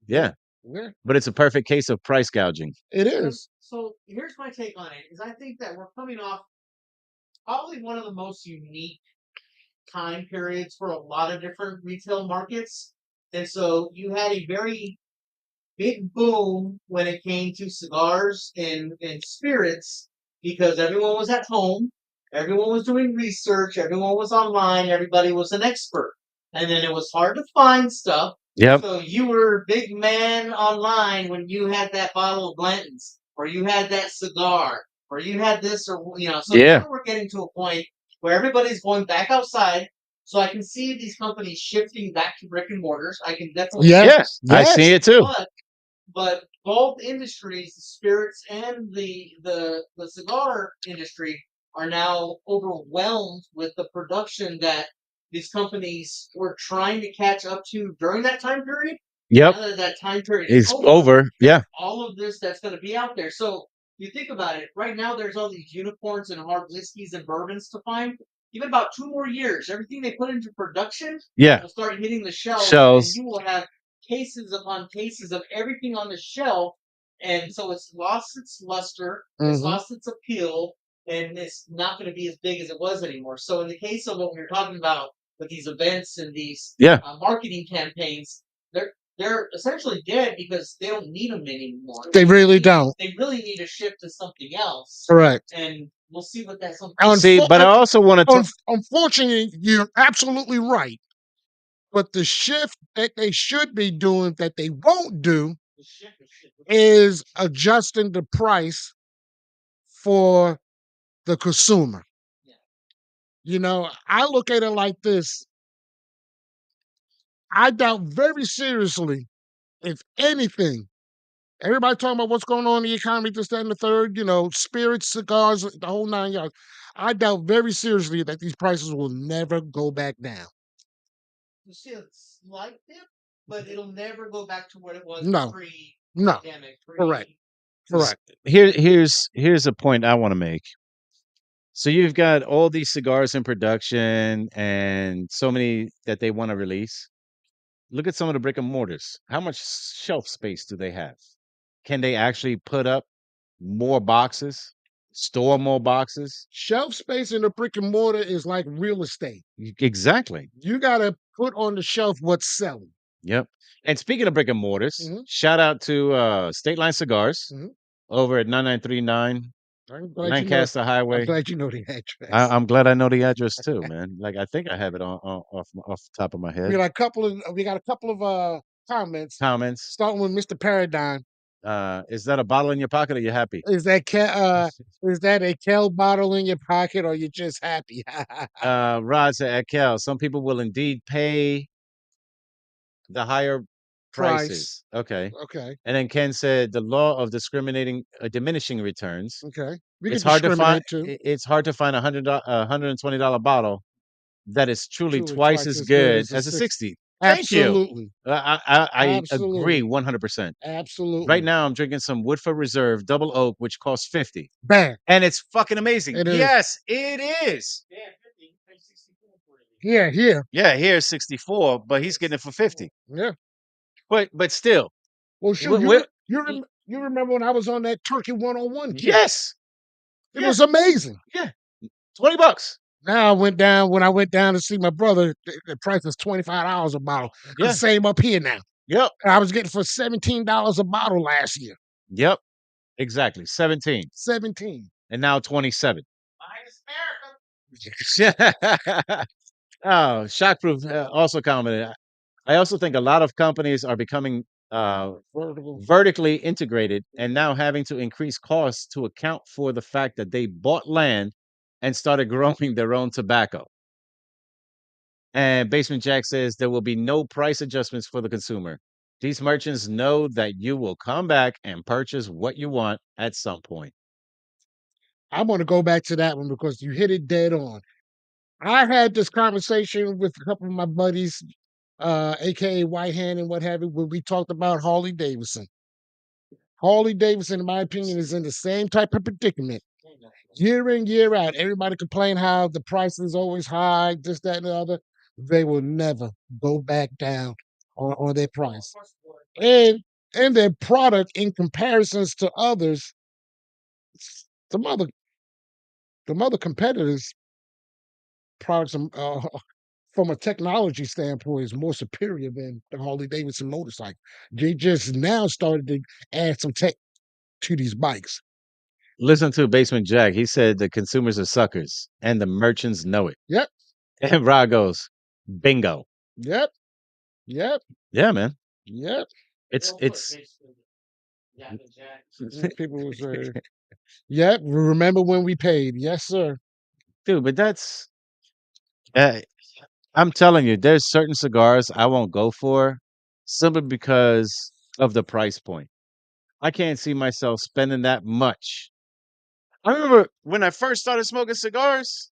yeah, Yeah, yeah. but it's a perfect case of price gouging. It is. So here's my take on it: is I think that we're coming off probably one of the most unique time periods for a lot of different retail markets, and so you had a very big boom when it came to cigars and spirits because everyone was at home, everyone was doing research, everyone was online, everybody was an expert. And then it was hard to find stuff. Yep. So you were big man online when you had that bottle of Blanton's, or you had that cigar, or you had this, or. So Yeah. now we're getting to a point where everybody's going back outside. So I can see these companies shifting back to brick and mortars. I can definitely Yes, Yeah. I see yes. it too. but both industries, the spirits and the cigar industry, are now overwhelmed with the production that these companies were trying to catch up to during that time period. Yep. Now that that time period is It's over. Yeah. all of this that's going to be out there. So you think about it. Right now, there's all these unicorns and hard whiskeys and bourbons to find. Give it about 2 more years. Everything they put into production Yeah. will start hitting the shelves, and Shells. you will have cases upon cases of everything on the shelf. And so it's lost its luster, it's Mhm. lost its appeal, and it's not going to be as big as it was anymore. So in the case of what we were talking about with these events and these Yeah. marketing campaigns, they're essentially dead because they don't need them anymore. They really don't. They really need to shift to something else. Correct. And we'll see what that something. See, but I also want to Unfortunately, you're absolutely right. But the shift that they should be doing that they won't do is adjusting the price for the consumer. I look at it like this. I doubt very seriously, if anything, everybody talking about what's going on in the economy, this, that, and the third, spirits, cigars, the whole 9 yards. I doubt very seriously that these prices will never go back down. You see a slight dip, but it'll never go back to what it was No. pre-pandemic. Correct. Correct. here's a point I want to make. So you've got all these cigars in production and so many that they want to release. Look at some of the brick and mortars. How much shelf space do they have? Can they actually put up more boxes, store more boxes? Shelf space in a brick and mortar is like real estate. Exactly. You gotta put on the shelf what's selling. Yep. And speaking of brick and mortars, Mhm, shout out to State Line Cigars mhm. over at 9939 I'm glad you know. Lancaster I'm Highway. glad you know the address. I'm glad I know the address too, man. Like I think I have it off the top of my We head. got a couple of comments, Comments. starting with Mr. Paradigm. Is that a bottle in your pocket? Or you happy? Is that is that a Kel bottle in your pocket, or you just happy? Rod said, Kel, some people will indeed pay the higher Price. prices. Okay. Okay, And then Ken said the law of diminishing returns. okay. We can It's hard to find. discriminate too. It's hard to find $120 bottle that is truly Truly, twice twice as as good good as a as a 60. 60. Thank you. Absolutely, I agree absolutely, 100%. Right absolutely. now, I'm drinking some Woodford Reserve Double Oak, which costs 50, Bam! and it's fucking amazing. It is. Yes, it is. Yeah, 50. Pay 64 for it. Here, here. Yeah, here's 64, but he's getting it for 50. Yeah. But still, Well, shoot, wh- you remember when I was on that Turkey 101 kick? yes, It yeah, was amazing. yeah, $20. Now I went down when I went down to see my brother. The price was $25 a bottle. The Yeah, same up here now. yep, I was getting for $17 a bottle last year. yep, exactly. 17, 17. and now 27. Minus Oh, Shockproof also commented. I also think a lot of companies are becoming Vertical. vertically integrated and now having to increase costs to account for the fact that they bought land and started growing their own tobacco. And Basement Jack says there will be no price adjustments for the consumer. These merchants know that you will come back and purchase what you want at some point. I'm going to go back to that one because you hit it dead on. I had this conversation with a couple of my buddies, aka White Hand and what have you, when we talked about Harley Davidson. Harley Davidson, in my opinion, is in the same type of predicament. Year in, year out, everybody complain how the price is always high, this, that, and the other. They will never go back down on their price. And their product in comparisons to others, some other competitors' products from a technology standpoint is more superior than the Harley Davidson motorcycle. They just now started to add some tech to these bikes. Listen to Basement Jack. He said the consumers are suckers and the merchants know it. Yep, And Rod goes, bingo. yep, yep, Yeah, man. yep. It's People will say, yep, remember when we paid? Yes, sir. dude, but that's uh, I'm telling you, there's certain cigars I won't go for simply because of the price point. I can't see myself spending that much. I remember when I first started smoking cigars,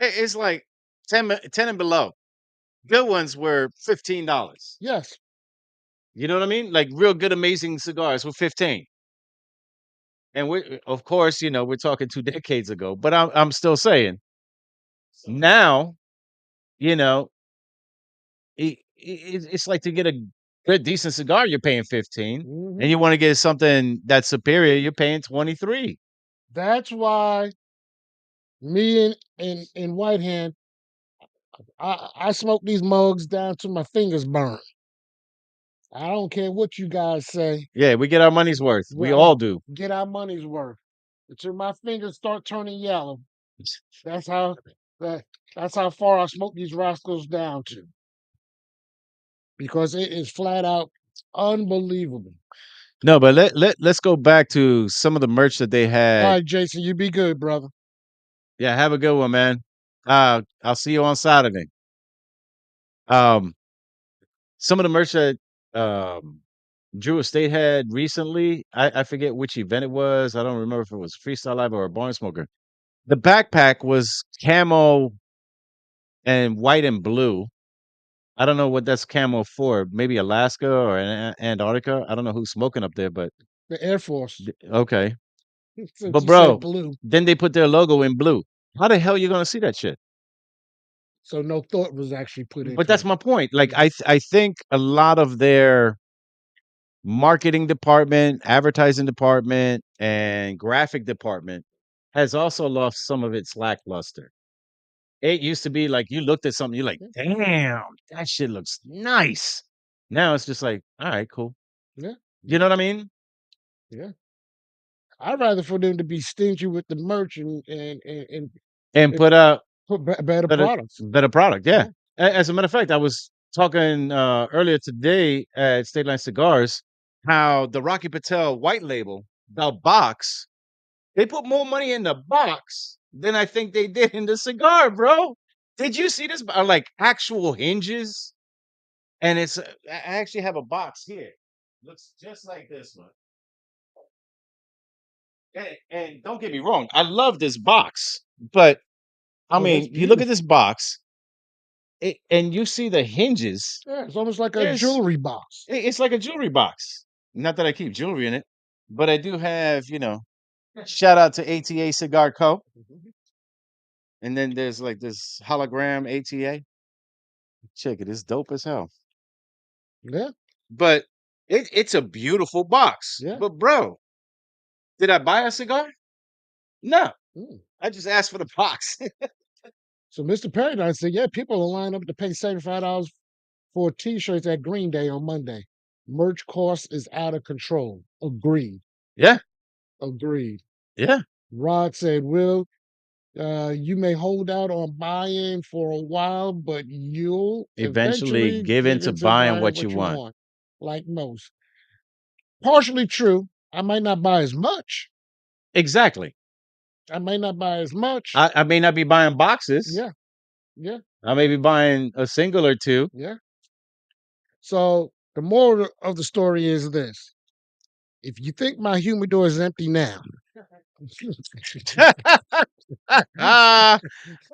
it's like 10 and below. Good ones were $15. Yes. You know what I mean? Like real good, amazing cigars were 15. And we, of course, we're talking 2 decades ago, but I'm still saying now, you know, it's like to get a good, decent cigar, you're paying 15, Mhm. and you want to get something that's superior, you're paying 23. That's why me and White Hand, I smoke these mugs down to my fingers burn. I don't care what you guys say. Yeah, we get our money's worth. We all do. Get our money's worth until my fingers start turning yellow. That's how that that's how far I smoke these rascals down to, because it is flat out unbelievable. No, but let's go back to some of the merch that they All had. right, Jason, you be good, brother. Yeah, have a good one, man. I'll see you on Saturday. Um, some of the merch that Drew Estate had recently, I forget which event it was. I don't remember if it was Freestyle Live or a Barn Smoker. The backpack was camo and white and blue. I don't know what that's camo for. Maybe Alaska or Antarctica. I don't know who's smoking up there, but The Air Force. okay. Since But you said bro, blue, then they put their logo in blue. How the hell you gonna see that shit? so no thought was actually put But into that's it. my point. Like I think a lot of their marketing department, advertising department, and graphic department has also lost some of its lackluster. It used to be like you looked at something, you're like, damn, that shit looks nice. Now it's just like, all right, cool. Yeah, You know what I mean? yeah. I'd rather for them to be stingy with the merch and And and put out put better better products. better product. Yeah. Yeah. As a matter of fact, I was talking earlier today at State Line Cigars how the Rocky Patel white label, the box, they put more money in the box than I think they did in the cigar, bro. Did you see this? Like actual hinges, and it's I actually have a box here. Looks just like this one. And don't get me wrong, I love this box, but I Oh, that's mean, you look at this beautiful. box, and you see the hinges. Yeah, it's almost like a There's jewelry box. it's like a jewelry box. Not that I keep jewelry in it, but I do have, shout out to ATA Cigar Co. And then there's like this hologram ATA. Check it, it's dope as hell. Yeah, But it's a beautiful box. yeah. But bro, did I buy a cigar? No. Mm. I just asked for the box. So Mr. Paradise said, yeah, people will line up to pay $75 for T-shirts at Green Day on Monday. Merch cost is out of control. Agreed. Yeah, Agreed. yeah. Rod said, Will, you may hold out on buying for a while, but you'll Eventually eventually give get into into buying buying what you what you want. want, like most. Partially true. I might not buy as much. Exactly. I might not buy as much. I may not be buying boxes. Yeah, yeah, I may be buying a single or two. yeah. So the moral of the story is this. If you think my humidor is empty now, Ah,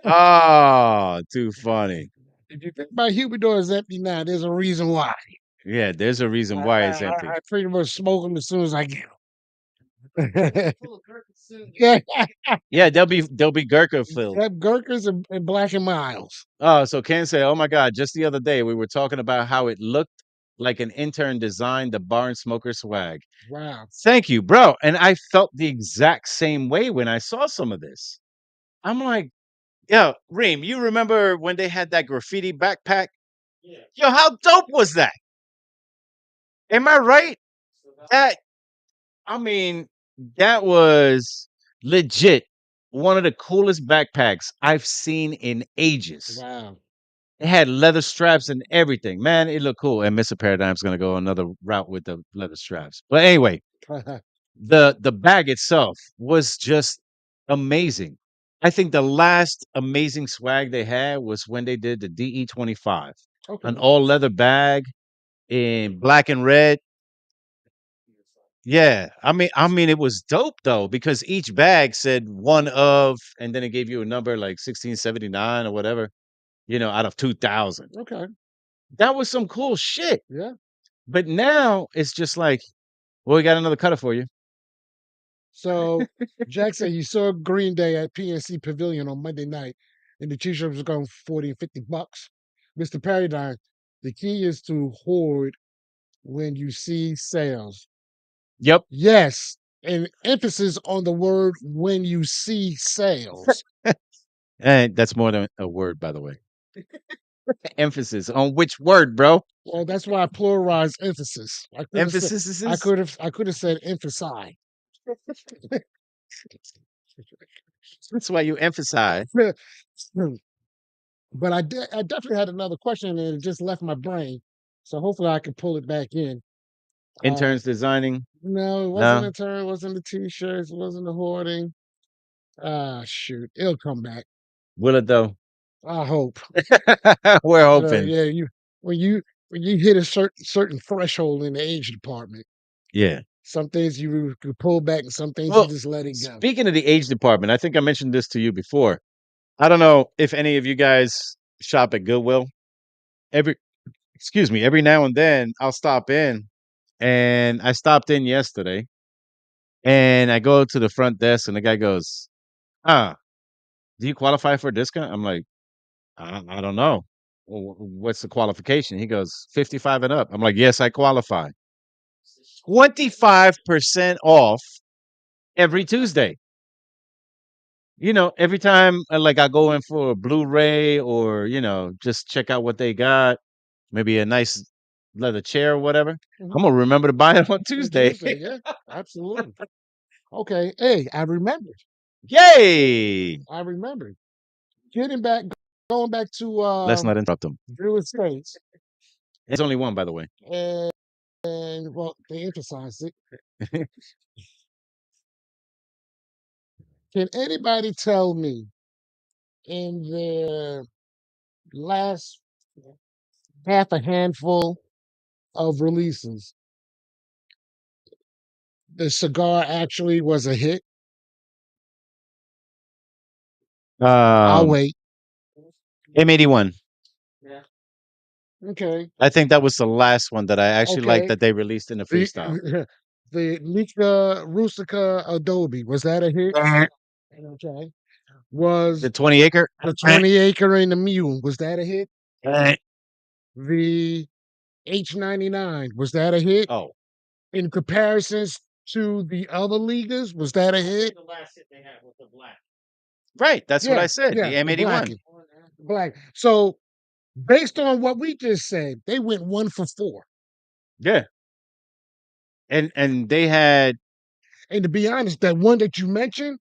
oh, too funny. if you think my humidor is empty now, there's a reason why. Yeah, there's a reason I, why I, it's empty. I pretty much smoke them as soon as I get them. Full of gherkins soon. Yeah, Yeah, they'll be Gurkha filled. yep, Gurkhas and Black and Miles. Oh, so Ken say, oh my God, just the other day we were talking about how it looked like an intern designed the bar and smoker swag. Wow. Thank you, bro. And I felt the exact same way when I saw some of this. I'm like, yo, Reem, you remember when they had that graffiti backpack? Yeah. Yo, how dope was that? Am I right? So that, That I mean, that was legit one of the coolest backpacks I've seen in ages. Wow. It had leather straps and everything. Man, it looked cool. And Mr. Paradigm's gonna go another route with the leather straps. But anyway, the bag itself was just amazing. I think the last amazing swag they had was when they did the DE25, Okay. an all leather bag in black and red. Yeah, I mean, it was dope though because each bag said one of, and then it gave you a number like 1679 or whatever, out of 2000. Okay. That was some cool shit. Yeah. But now it's just like, well, we got another cutter for you. So Jack said you saw Green Day at PNC Pavilion on Monday night, and the t-shirt was going 40 and $50. Mr. Paradigm, the key is to hoard when you see sales. Yep. Yes, and emphasis on the word when you see sales. And that's more than a word, by the way. Emphasis on which word, bro? Well, that's why I pluralized emphasis. Emphasis is I could have said emphasize. that's why you emphasize. But I definitely had another question and it just left my brain. So hopefully I can pull it back in. Interns designing. No, it wasn't No. a turn, it wasn't the t-shirts, it wasn't the hoarding. Ah, shoot. It'll come back. Will it though? I hope. We're hoping. Yeah, when you when you hit a certain threshold in the age department, Yeah. some things you could pull back and some things you Well, just let it go. speaking of the age department, I think I mentioned this to you before. I don't know if any of you guys shop at Goodwill. Every now and then I'll stop in, and I stopped in yesterday, And I go to the front desk, and the guy goes, "Ah, do you qualify for a discount?" I'm like, I don't know. What's the qualification?" He goes, 55 and up. I'm like, "Yes, I qualify." 25% off every Tuesday. Every time like I go in for a Blu-ray or, just check out what they got, maybe a nice leather chair or whatever, Mhm. I'm gonna remember to buy it on On Tuesday. Tuesday, yeah, absolutely. Okay, hey, I remembered. Yay! I remembered. Getting back, going back to Let's not interrupt them. Drew Estates, There's only one, by the way. and well, they emphasized it. Can anybody tell me in their last half a handful of releases, the cigar actually was a hit? I'll Um, wait. M81. Yeah. Okay, I think that was the last one that I actually liked okay. that they released in the The freestyle. the Nika Rusica Adobe, was that a hit? Okay. The Was 20 acre. the 20 acre and the mule, was that a hit? The H99, was that a hit? Oh, In comparisons to the other leaguers, was that a hit? The last hit they had was the black. right. That's what Yeah, I said. yeah, The the M81. blackie. Black. So based on what we just said, they went 1 for 4. Yeah. And they had And to be honest, that one that you mentioned,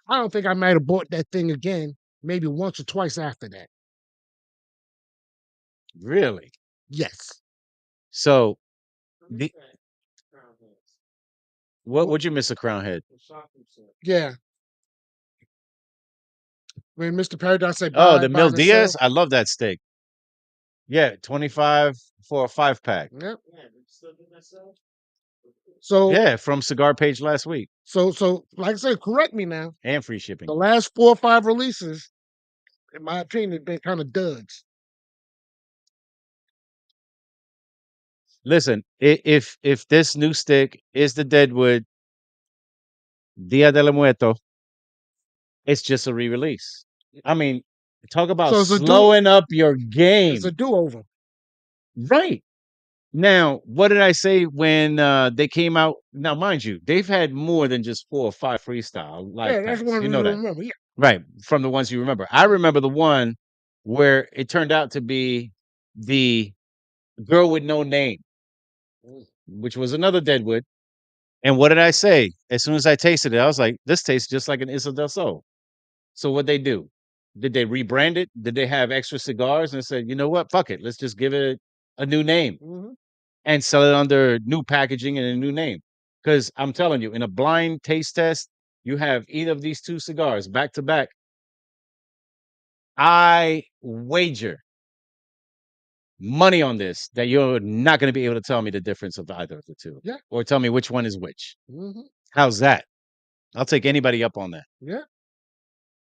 I don't think I might have bought that thing again, maybe once or twice after that. really. Yes. So the what Wh- would you miss a crown head? Yeah. When Mr. Paradise said Oh, buy, the buy Mil and sell. Diaz? I love that steak. Yeah, 25 for a 5-pack. Yep. Yeah, but still do myself. So Yeah, from Cigar Page last week. so like I said, correct me now. And free The shipping. last 4 or 5 releases, in my opinion, have been kind of duds. Listen, if this new stick is the Deadwood Dia de la Muerto, it's just a re-release. I mean, talk about So slowing up your it's a game. do-over. Right. Now, what did I say when they came out? Now, mind you, they've had more than just 4 or 5 freestyle live Yeah, that's packs. one You we know that. remember. Yeah. Right. From the ones you remember. I remember the one where it turned out to be the girl with no name, which was another Deadwood. And what did I say? As soon as I tasted it, I was like, this tastes just like an Isla del Sol. So what they do? Did they rebrand it? Did they have extra cigars and said, you know what? Fuck it. Let's just give it a new name Mhm. and sell it under new packaging and a new name. Because I'm telling you, in a blind taste test, you have either of these two cigars back to back. I wager money on this that you're not going to be able to tell me the difference of either of the two, Yeah. or tell me which one is which. Mhm. How's that? I'll take anybody up on that. Yeah.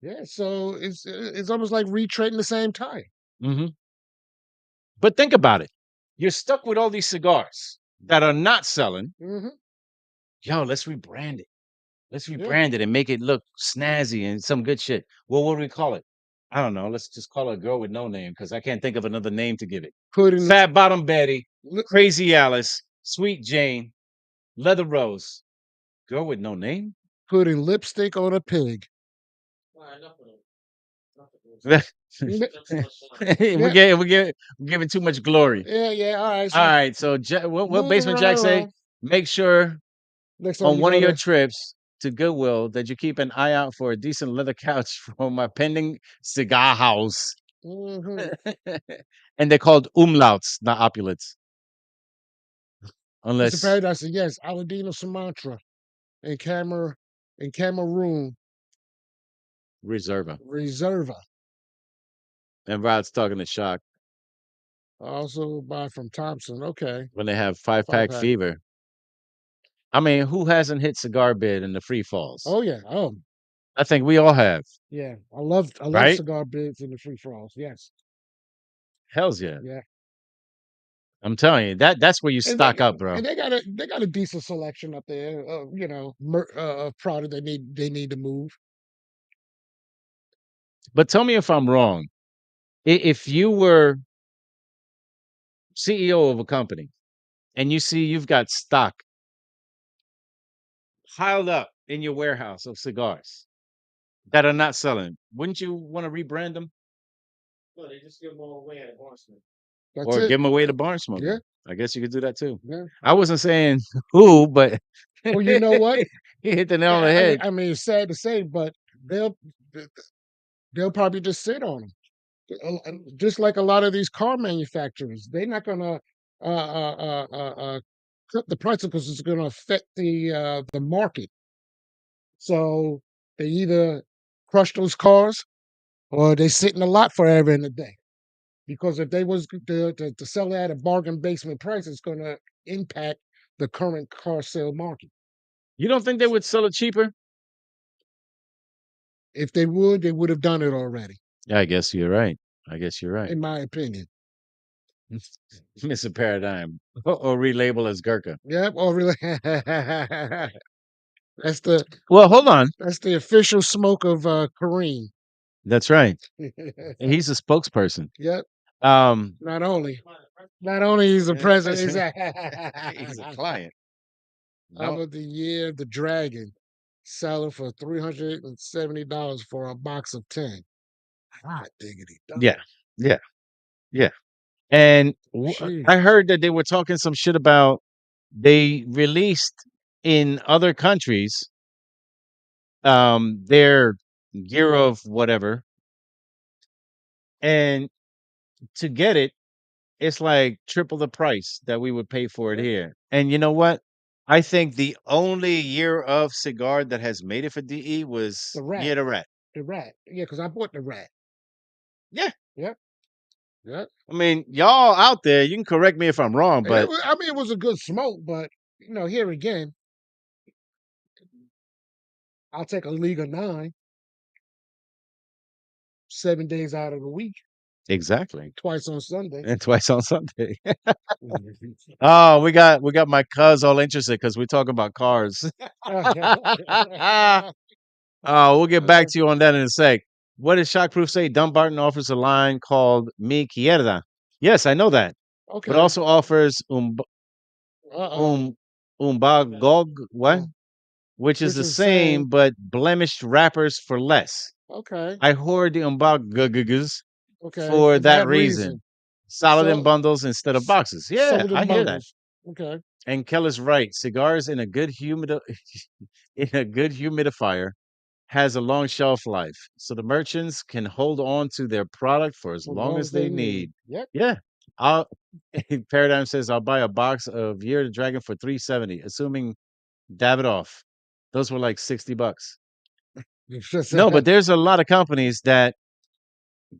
Yeah. So it's almost like retreading the same tire. Hmm. But think about it. You're stuck with all these cigars that are not selling. Mhm. Yo, let's rebrand it. Let's Yeah. rebrand it and make it look snazzy and some good shit. Well, what do we call it? I don't know. Let's just call it a girl with no name because I can't think of another name to give it. Put in Fat Bottom Betty, li- Crazy Alice, Sweet Jane, Leather Rose. Girl with no name? putting lipstick on a pig. All right, enough of them. Enough of those. we're, Yeah. That's too much fun. Yeah. we're giving too much glory. Yeah. All right. All So right. So, what moving Basement right Jack say? along. Make sure Next time on you one of go your to trips to Goodwill that you keep an eye out for a decent leather couch from my pending cigar house. Mhm. And they're called umlauts, not opulents. Mr. Unless Paradise said yes, Aladino Sumatra and Cameroon Reserva. Reserva. And Rod's talking to Shock Also buy from Thompson. Okay. when they have 5 5-pack pack. fever. I mean, who hasn't hit cigar bid in the free falls? Oh yeah. Oh I think we all have, yeah. I love right? cigar bids in the free for alls. Yes. Hells yeah. Yeah. I'm telling you, that's where you And they stock up, bro. and they got a decent selection up there of, of product they need to move. But tell me if I'm wrong. If you were CEO of a company and you see you've got stock piled up in your warehouse of cigars that are not selling, wouldn't you want to rebrand them No, they just give them all away at a bar smoke. That's or it. give them away to barn Yeah, smoking? I guess you could do that too. yeah. I wasn't saying who, but Well, you know what? he hit the nail on the Yeah, head. I mean, it's sad to say, but they'll they'll probably just sit on them, just like a lot of these car manufacturers. They're not gonna cut the price because it's gonna affect the market. So they either crush those cars or they sit in the lot forever and a day. Because if they was to sell it at a bargain basement price, it's gonna impact the current car sale market. You don't think they would sell it cheaper? If they would have done it already, Yeah, I guess you're right. I guess you're right. in my opinion. Mr. Paradigm or relabel as Gurkha. Yep, or really that's the Well, hold on. that's the official smoke of Kareem. That's right. He's a spokesperson. Yep. Um, Not only he's the president, he's he's a client. how No. about the year of the dragon selling for $370 for a box of 10? Hot diggity dog. Yeah. Yeah. Yeah. And I Jeez. heard that they were talking some shit about they released in other countries their year of whatever, and to get it, it's like triple the price that we would pay for it here. And you know what? I think the only year of cigar that has made it for DE was The rat. Year the Rat. The rat. Yeah, because I bought the rat. Yeah. Yep. Yep. I mean, y'all out there, you can correct me if I'm wrong, but I mean, it was a good smoke, but here again, I'll take a League of Nine 7 days out of the week, exactly. twice on Sunday. And twice on Sunday. Oh, we got my cuz all interested because we're talking about cars. We'll get back to you on that in a sec. What did Shockproof say? Dumbarton offers a line called Mi Quiera. Yes, I know that. Okay. But also offers Uh-oh. Umbagog, what? Oh, Which is which the is the same same. but blemished wrappers for less. Okay. I hoard the Umbagogs Okay. for For that that reason. reason. Solid in So bundles instead of boxes. Yeah, sold I in hear that. bundles. Okay. And Keller's right. Cigars in a good in a good humidifier has a long shelf life, so the merchants can hold on to their product for as As long long as as they they need. need. Yep. Yeah, I'll. Paradigm says I'll buy a box of Year of the Dragon for $370, assuming Davidoff. Those were like $60. No, but there's a lot of companies that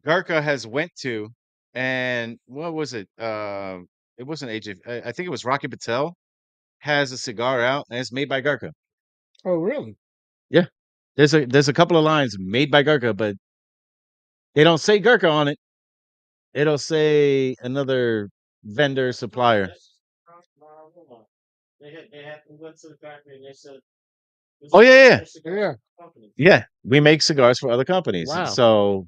Gurkha has went to, and what was it? It wasn't AJ. I think it was Rocky Patel has a cigar out, and it's made by Gurkha. Oh, really? Yeah, there's a couple of lines made by Gurkha, but they don't say Gurkha on it. It'll say another vendor supplier. We went to the factory and they said, Oh yeah, Yeah. yeah. We make cigars for other companies, Wow. so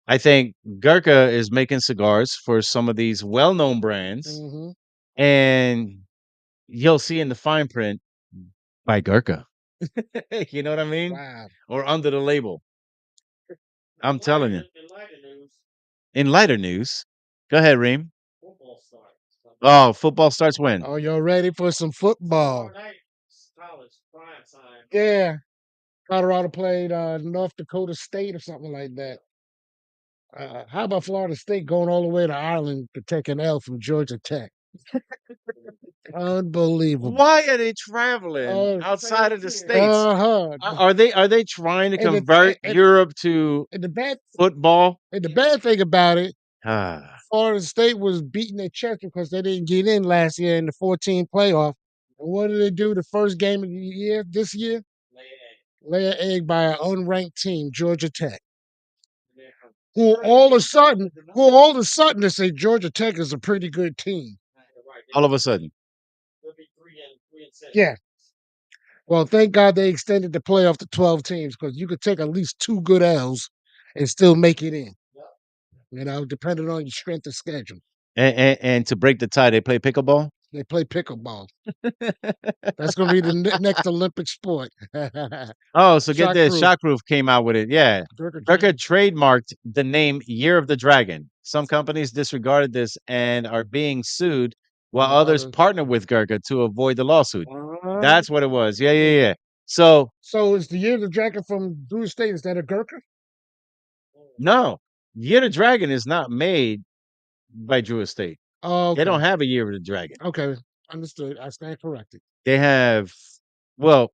I think Gurkha is making cigars for some of these well-known brands, Mm-hmm. and you'll see in the fine print by Gurkha. You know what I mean? Wow. Or under the label. I'm telling you. In lighter news, In lighter news, go ahead, Reem. football starts. Oh, football starts when? Oh, you're ready for some football? Tomorrow night, college prime time. Yeah. Colorado played North Dakota State or something like that. How about Florida State going all the way to Ireland to take an L from Georgia Tech? Unbelievable. Why are they traveling Oh, outside of the states? uh-huh. Are they trying to And the convert and, Europe to and the bad football? and the bad thing about it, Ah, Florida State was beating their chest because they didn't get in last year in the 14 playoff. And what did they do the first game of the year this year? Lay an egg by an unranked team, Georgia Tech. Who all of a sudden they say Georgia Tech is a pretty good team. all of a sudden. They'll be 3-6. Yeah. Well, thank God they extended the playoff to 12 teams because you could take at least 2 good L's and still make it in. Depending on your strength of schedule. And to break the tie, they play pickleball. They play pickleball. That's going to be the next Olympic sport. Oh, so get this. Shotproof. Shotproof came out with it. Yeah. Gurkha trademarked the name Year of the Dragon. Some companies disregarded this and are being sued, while others partner with Gurkha to avoid the lawsuit. That's what it was. Yeah. So is the Year of the Dragon from Drew State, is that a Gurkha? no, Year of the Dragon is not made by Drew Estate. Oh, okay. They don't have a Year of the Dragon. Okay, understood. I stand corrected. They have, well,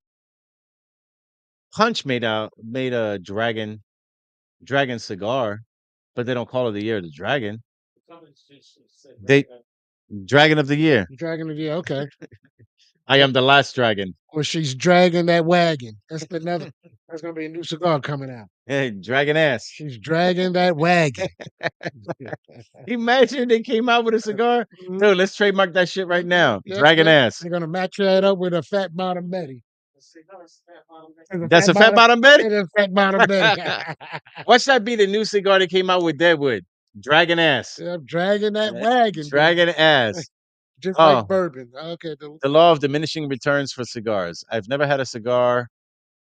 Punch made a dragon cigar, but they don't call it the Year of the Dragon. They Dragon of the Year. Dragon of the Year, okay. I am the last dragon. Or she's dragging that wagon. That's gonna be a new cigar coming out. Hey, dragon ass. She's dragging that wagon. Imagine they came out with a cigar. Dude, let's trademark that shit right now. Yeah, Dragon ass. They're gonna match that up with a fat bottom Betty. That's a fat bottom Betty? A fat bottom Betty. Watch that be the new cigar that came out with Deadwood. Dragon ass. Yeah, dragging that wagon. Dragon ass. Just like bourbon. Okay. The law of diminishing returns for cigars. I've never had a cigar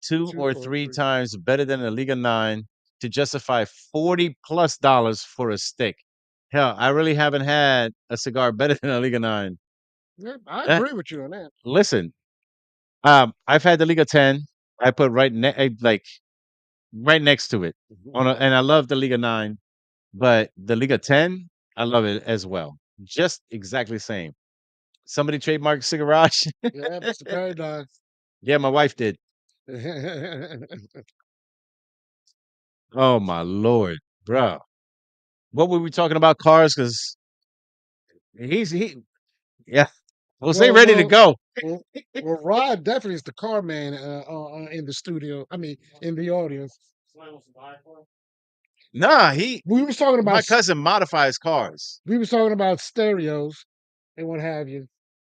two or three times better than a Liga 9 to justify $40+ for a stick. Hell, I really haven't had a cigar better than a Liga 9. Yeah, I agree with you on that. Listen, I've had the Liga 10. I put right next to it. And I love the Liga 9, but the Liga 10, I love it as well. Just exactly the same. Somebody trademarked Cigarage. Yeah, Mr. Paradigm. Yeah, my wife did. Oh my Lord, bro. What were we talking about? Cars? Because yeah. Jose ready to go. Well, Rod definitely is the car man in the studio. I mean, in the audience. Nah, we was talking about my cousin modifies cars. We was talking about stereos and what have you,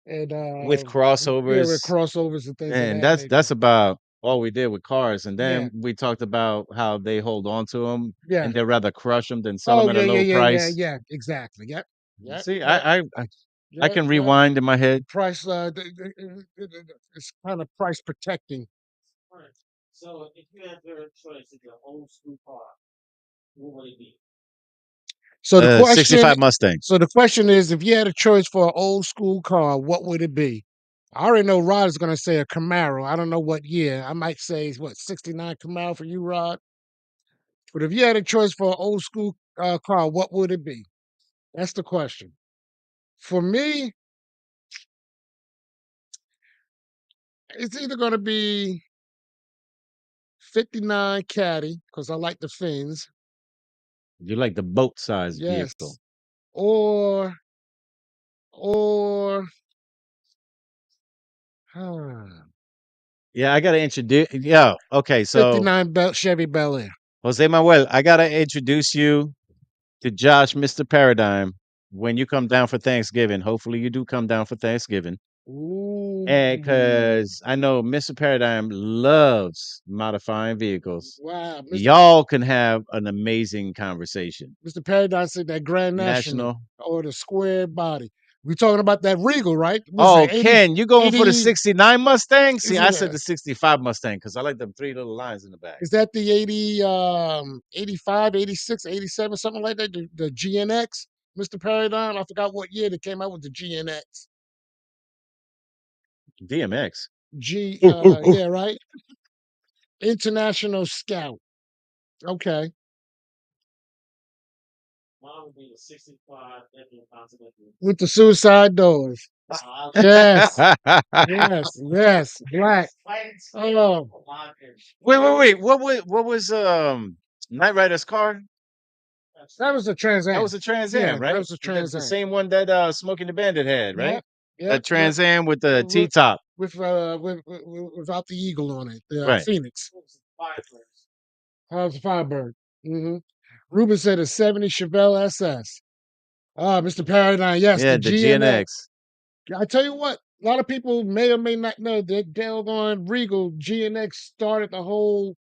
and with crossovers, with crossovers and things. And that's about all we did with cars. And then we talked about how they hold on to them, and they'd rather crush them than sell them at a low price. Yeah, exactly. Yep. See, I can rewind in my head. Price, it's kind of price protecting. Right. So if you had your choice of your old school car, what would it be? So the question, 65 Mustang. So the question is, if you had a choice for an old school car, what would it be? I already know Rod is going to say a Camaro. I don't know what year. I might say, 69 Camaro for you, Rod? But if you had a choice for an old school car, what would it be? That's the question. For me, it's either going to be 59 Caddy, because I like the fins. You like the boat size vehicle. Or yeah, I gotta introduce. Yeah, okay. So 59 Chevy Bel Air. Jose Manuel, I gotta introduce you to Josh, Mr. Paradigm, when you come down for Thanksgiving. Hopefully, you do come down for Thanksgiving. And because I know Mr. Paradigm loves modifying vehicles. Wow, y'all can have an amazing conversation. Mr. Paradigm said that Grand National or the square body. We talking about that Regal, right? Ken, you going for the 69 Mustang? See, I said the 65 Mustang because I like them 3 little lines in the back. Is that the 85, 86, 87, something like that? The GNX, Mr. Paradigm? I forgot what year they came out with the GNX. DMX. Yeah, right? International Scout. Okay. Mine would be the 65 with the suicide doors. Yes. Yes. Black. Oh. Wait. What was Knight Rider's car? That was a Trans Am. That was a Trans Am, right? That was a Trans Am. The same one that Smokey the Bandit had, right? Yeah. A Trans Am with the T-top. Without the eagle on it. The Phoenix. It was a Firebird. Mm-hmm. Ruben said a 70 Chevelle SS. Mr. Paradigm, yes. Yeah, the GNX. I tell you what, a lot of people may or may not know that Delgon Regal GNX started the whole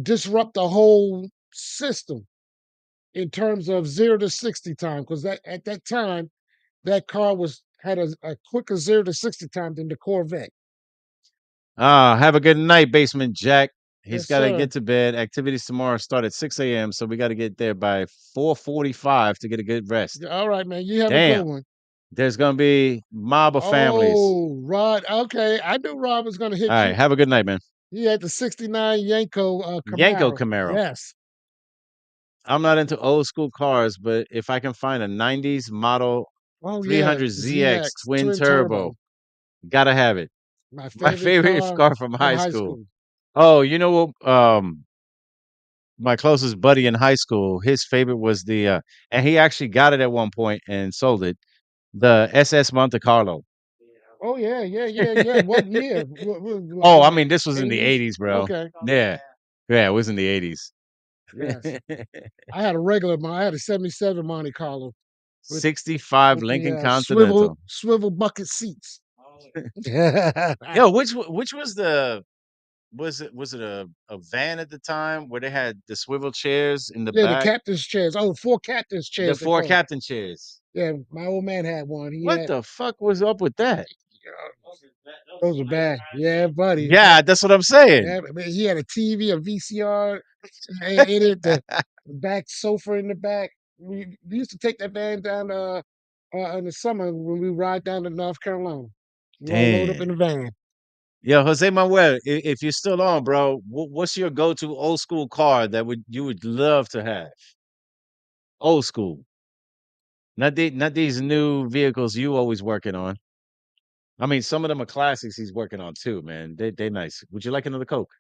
disrupt the whole system in terms of 0 to 60 time, because that at that time that car had a quicker 0 to 60 time than the Corvette. Have a good night, Basement Jack. He's Yes, got to sir. get to bed. Activities tomorrow start at 6 a.m., so we got to get there by 4:45 to get a good rest. All right, man. You have a good Damn, one. there's gonna be mob of families. Oh, Rod. Okay, I knew Rod was going to All hit right, you. have a good night, man. He had the '69 Yanko Yanko Camaro. Camaro. Yes. I'm not into old school cars, but if I can find a 90s model Oh yeah, 300ZX ZX twin twin turbo, turbo. gotta have it. My My favorite favorite car car from from high high school. school. Oh, you know what? My closest buddy in high school, his favorite was and he actually got it at one point and sold it. The SS Monte Carlo. Oh yeah. What year? Oh, I Like mean, this was in the 80s? 80s, bro. Okay. Yeah. Yeah, it was in the 80s. Yes. I had a regular. I had a '77 Monte Carlo with 65 with the Lincoln swivel Continental. swivel bucket seats. Yo, which was was it a van at the time where they had the swivel chairs in the Yeah, the back? captain's chairs. Oh, 4 captain's The chairs they four call 'em. captain chairs. Yeah, my old man had one. He What had the fuck was up with that? those are bad. Yeah, buddy. Yeah, that's what I'm saying. Yeah, but he had a TV, a VCR in it, the back sofa in the back. We used to take that van down in the summer when we ride down to North Carolina. We all load up in Damn. the van. Yo, Jose Manuel, if you're still on, bro, what's your go-to old school car that you would love to have? Old school, not these new vehicles you always working on. I mean, some of them are classics he's working on too, man. They nice. Would you like another Coke?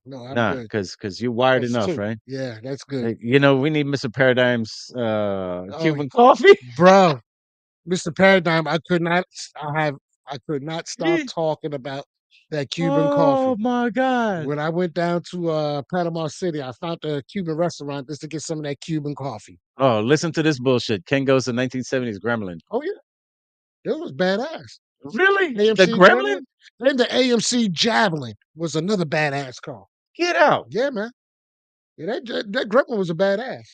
No, I'm Nah, good. cause you're wired That's enough, two. right? Yeah, that's good. You know, we need Mr. Paradigm's Oh, Cuban coffee. bro, Mr. Paradigm, I could not stop talking about that Cuban Oh coffee. my God. When I went down to Panama City, I found a Cuban restaurant just to get some of that Cuban coffee. Oh, listen to this bullshit. Ken goes to 1970s Gremlin. Oh yeah, it was badass. Really? The AMC Gremlin? Gremlin, and the AMC Javelin was another badass car. Get out. Yeah, man. Yeah, that Gremlin was a badass.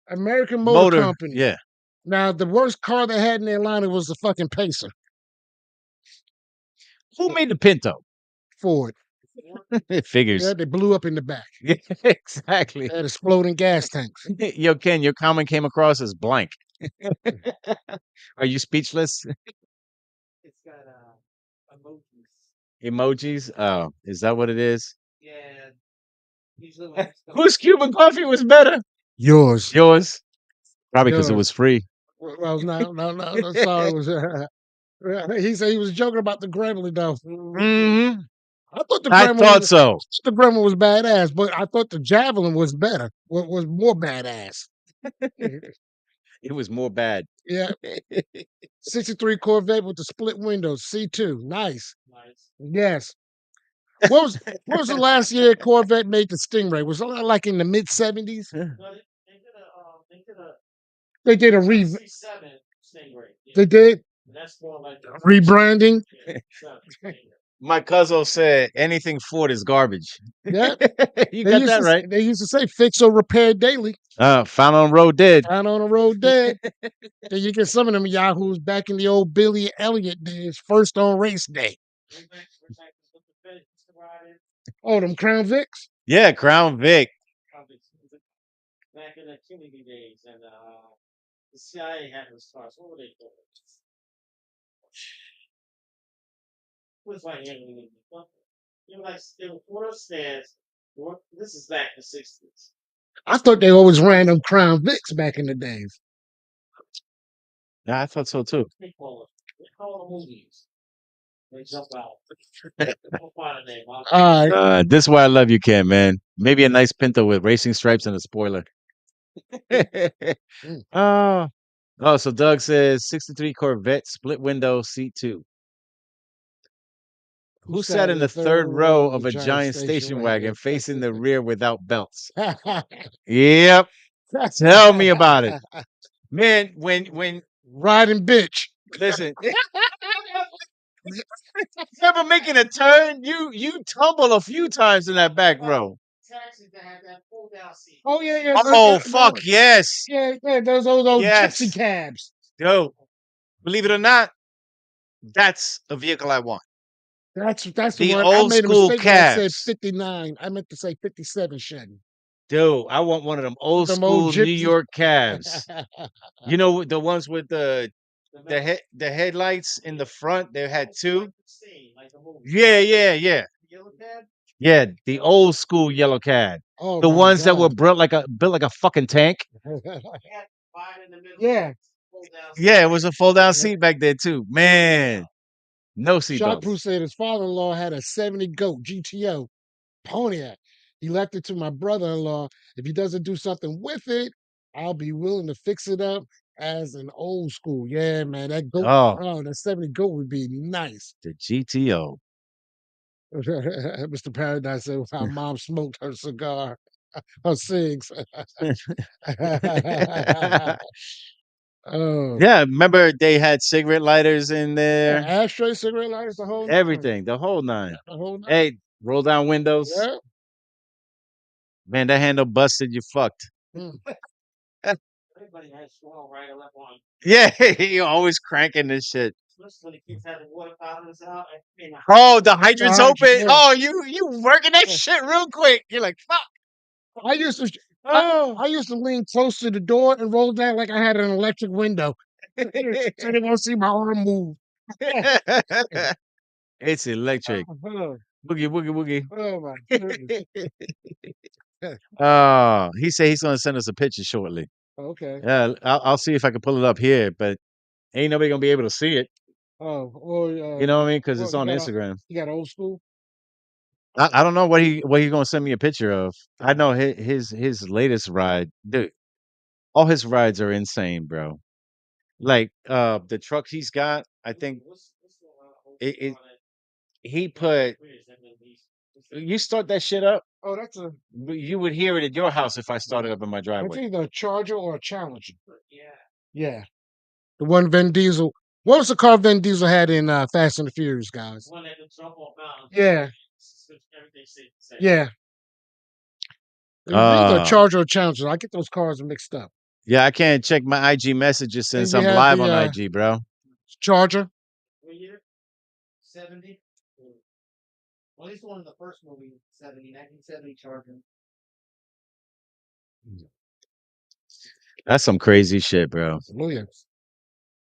American Motor Motor. Company. Yeah. Now the worst car they had in their lineup was the fucking Pacer. Who made the Pinto? Ford. It Yeah, figures. they blew up in the back. Yeah, exactly. They had exploding gas tanks. Yo, Ken, your comment came across as blank. Are you speechless? It's got emojis. Emojis? Oh, is that what it is? Yeah. Usually when it's Whose Cuban coffee was better? Yours. Yours? Probably because it Yours. was free. Well, no. Sorry, it was. He said he was joking about the Gremlin though. Mhm. I thought I thought so. the Gremlin was badass, but I thought the Javelin was better. Was more badass. It was more bad. Yeah, 63 Corvette with the split windows, C2, nice. nice. Yes. What was the last year Corvette made the Stingray? Was it like in the mid '70s? No, they did a They did a C7 Stingray. Yeah. they did And that's more like a rebranding. yeah, Stingray. My cousin said anything Ford is garbage. Yeah, You got that right. They used to say fix or repair daily. Found on road dead. Found on the road dead. Then you get some of them yahoos back in the old Billy Elliott days, first on race day. Oh, them Crown Vics? Yeah, Crown Vic. Back in the Kennedy days, and the CIA had those cars. What were they called? It was like everything. They were like they were four stairs. This is back in the '60s. I thought they always ran them Crown Vics back in the days. Yeah, I thought so too. They call them movies. They jump out. Don't find a name. All right. This is why I love you, Ken, man. Maybe a nice Pinto with racing stripes and a spoiler. Oh, so Doug says 63 Corvette, split window, seat 2. Who sat in the third row of a giant station wagon facing the rear without belts? Yep. Tell me about it. Man, when Riding bitch. Listen, never making a turn. You tumble a few times in that back row. Taxis that have that pull down seat. Oh yeah, yeah. Oh fuck yes, Yeah, yeah. Those old gypsy yes, cabs. yo. Believe it or not, that's a vehicle I want. That's the The one. I old made a school mistake when I said cabs, 59. I meant to say 57 Chevy. dude. I want one of them old Them old school New gypsies. York cabs. You know the ones with the headlights in the front. They had two. Yeah, yeah, yeah. Yeah, the old school yellow cab. Oh The my ones that were God. built like a fucking tank. Yeah. Yeah, it was a fold down seat back there too. Man, no Shock seatbelts. Proof said his father-in-law had a 70 goat GTO Pontiac. He left it to my brother-in-law. If he doesn't do something with it, I'll be willing to fix it up as an old school. Yeah, man, that goat. Oh, Oh, that 70 goat would be nice. the GTO. Mr. Paradise said, "Wow, mom smoked her cigar, her cigs." Oh, Yeah, remember they had cigarette lighters in yeah, there, ashtray, cigarette lighters, the whole nine. everything, the whole nine. The whole nine. Hey, roll down windows. Yeah. Man, that handle busted, you fucked. Mm. Everybody has strong right or left arm. Yeah, you always cranking this shit. Especially when the kids have the water fountains out. And Oh, the hydrant's Hydrant, open. yeah. Oh, you working that Yeah. shit real quick. You're like, fuck. I used to Oh. I used to lean close to the door and roll down like I had an electric window. So they won't see my arm move. It's electric. Oh, Boogie, boogie, oh my goodness. boogie. Oh, he said he's gonna send us a picture shortly. Okay. Yeah, I'll see if I can pull it up here, but ain't nobody gonna be able to see it. Oh, or You know what I mean? Because well, it's on Instagram. you got old school. I don't know what he gonna send me a picture of. I know his latest ride, dude. All his rides are insane, bro. Like the truck he's got, I think it he put you start that shit up, Oh, that's a. you would hear it at your house if I started up in my It's driveway. either a Charger or a Challenger. yeah. Yeah, the one Vin Diesel. What was the car Vin Diesel had in Fast and the Furious, guys? One that can jump off mountains. Yeah, Everything safe to say. yeah. It was either a Uh Charger or Challenger. I get those cars mixed up. yeah, I can't check my IG messages I think since we I'm had live the on IG, bro. Charger. What year? 70? Well, at least one in the first movie, 1970 Charger. That's some crazy shit, bro. Oh yeah.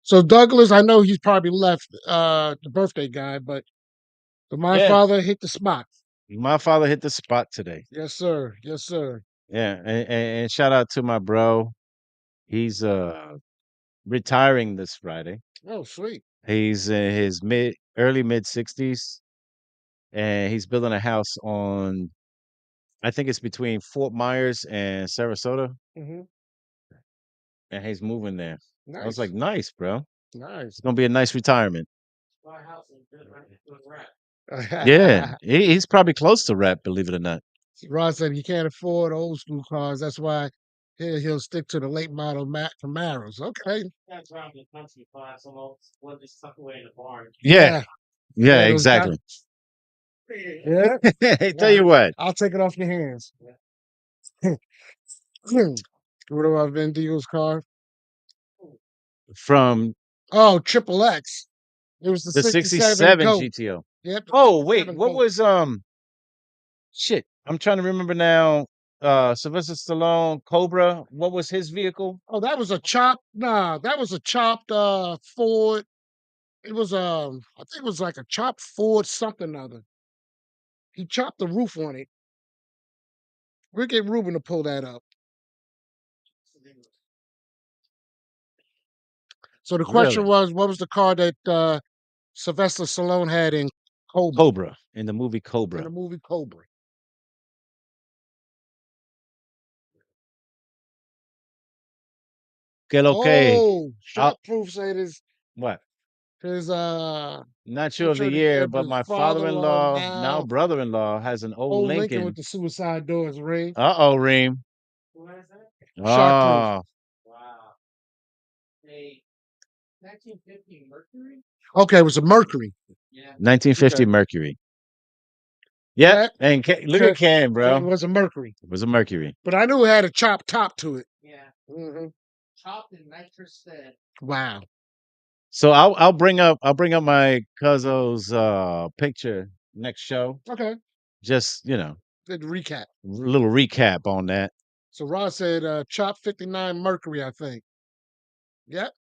So Douglas, I know he's probably left the birthday guy, but my Yeah, father hit the spot. my father hit the spot today. Yes, sir. Yes, sir. Yeah, and shout out to my bro. He's retiring this Friday. Oh, sweet. He's in his early mid 60s, and he's building a house on I think it's between Fort Myers and Sarasota, Hmm. and he's moving there. I was Nice. like, nice, bro. Nice. It's gonna be a nice retirement. My house is good, right? It was rap. Yeah, he's probably close to rap, believe it or not. Rod said he can't afford old school cars. That's why he'll stick to the late model Camaros. Okay. That's around the country class, so we'll just tuck away in the barn. Yeah, yeah, Yeah, those guys. exactly. Yeah. Tell you what, I'll take it off your hands. What about Vin Diesel's car? from Oh, Triple X. It was the the 67 '67 GOAT. GTO. Yep. Oh wait, 67 what GOAT. was shit? I'm trying to remember now. Sylvester Stallone, Cobra. What was his vehicle? Oh, that was a that was a chopped Ford. It was I think it was like a chopped Ford something or other. He chopped the roof on it. We'll get Ruben to pull that up. So the question Really? was, what was the car that Sylvester Stallone had in Cobra? Cobra in the movie In Cobra. the movie Cobra. Que lo que? Oh, I'll- Shock Proof said What? his Not sure of picture the of the year, year, but but his my father-in-law father-in-law, now now brother-in-law, has an old old Lincoln with Lincoln. the suicide doors ring. Uh-oh, Reem. Who has that? Shock Proof. Oh, Wow. Hey, 1950 Mercury. Okay, it was a Mercury. Yeah. 1950 Okay. Mercury. Yep. Yeah, And look at Cam, it bro. was a Mercury. It was a Mercury. But I knew it had a chopped top to it. Yeah. Hmm. Chopped in nitrous said. Wow. So I'll bring up my Cuzzo's picture next show. Okay. Just Good recap. little recap on that. So Ross said chop 59 Mercury, I think. Yep.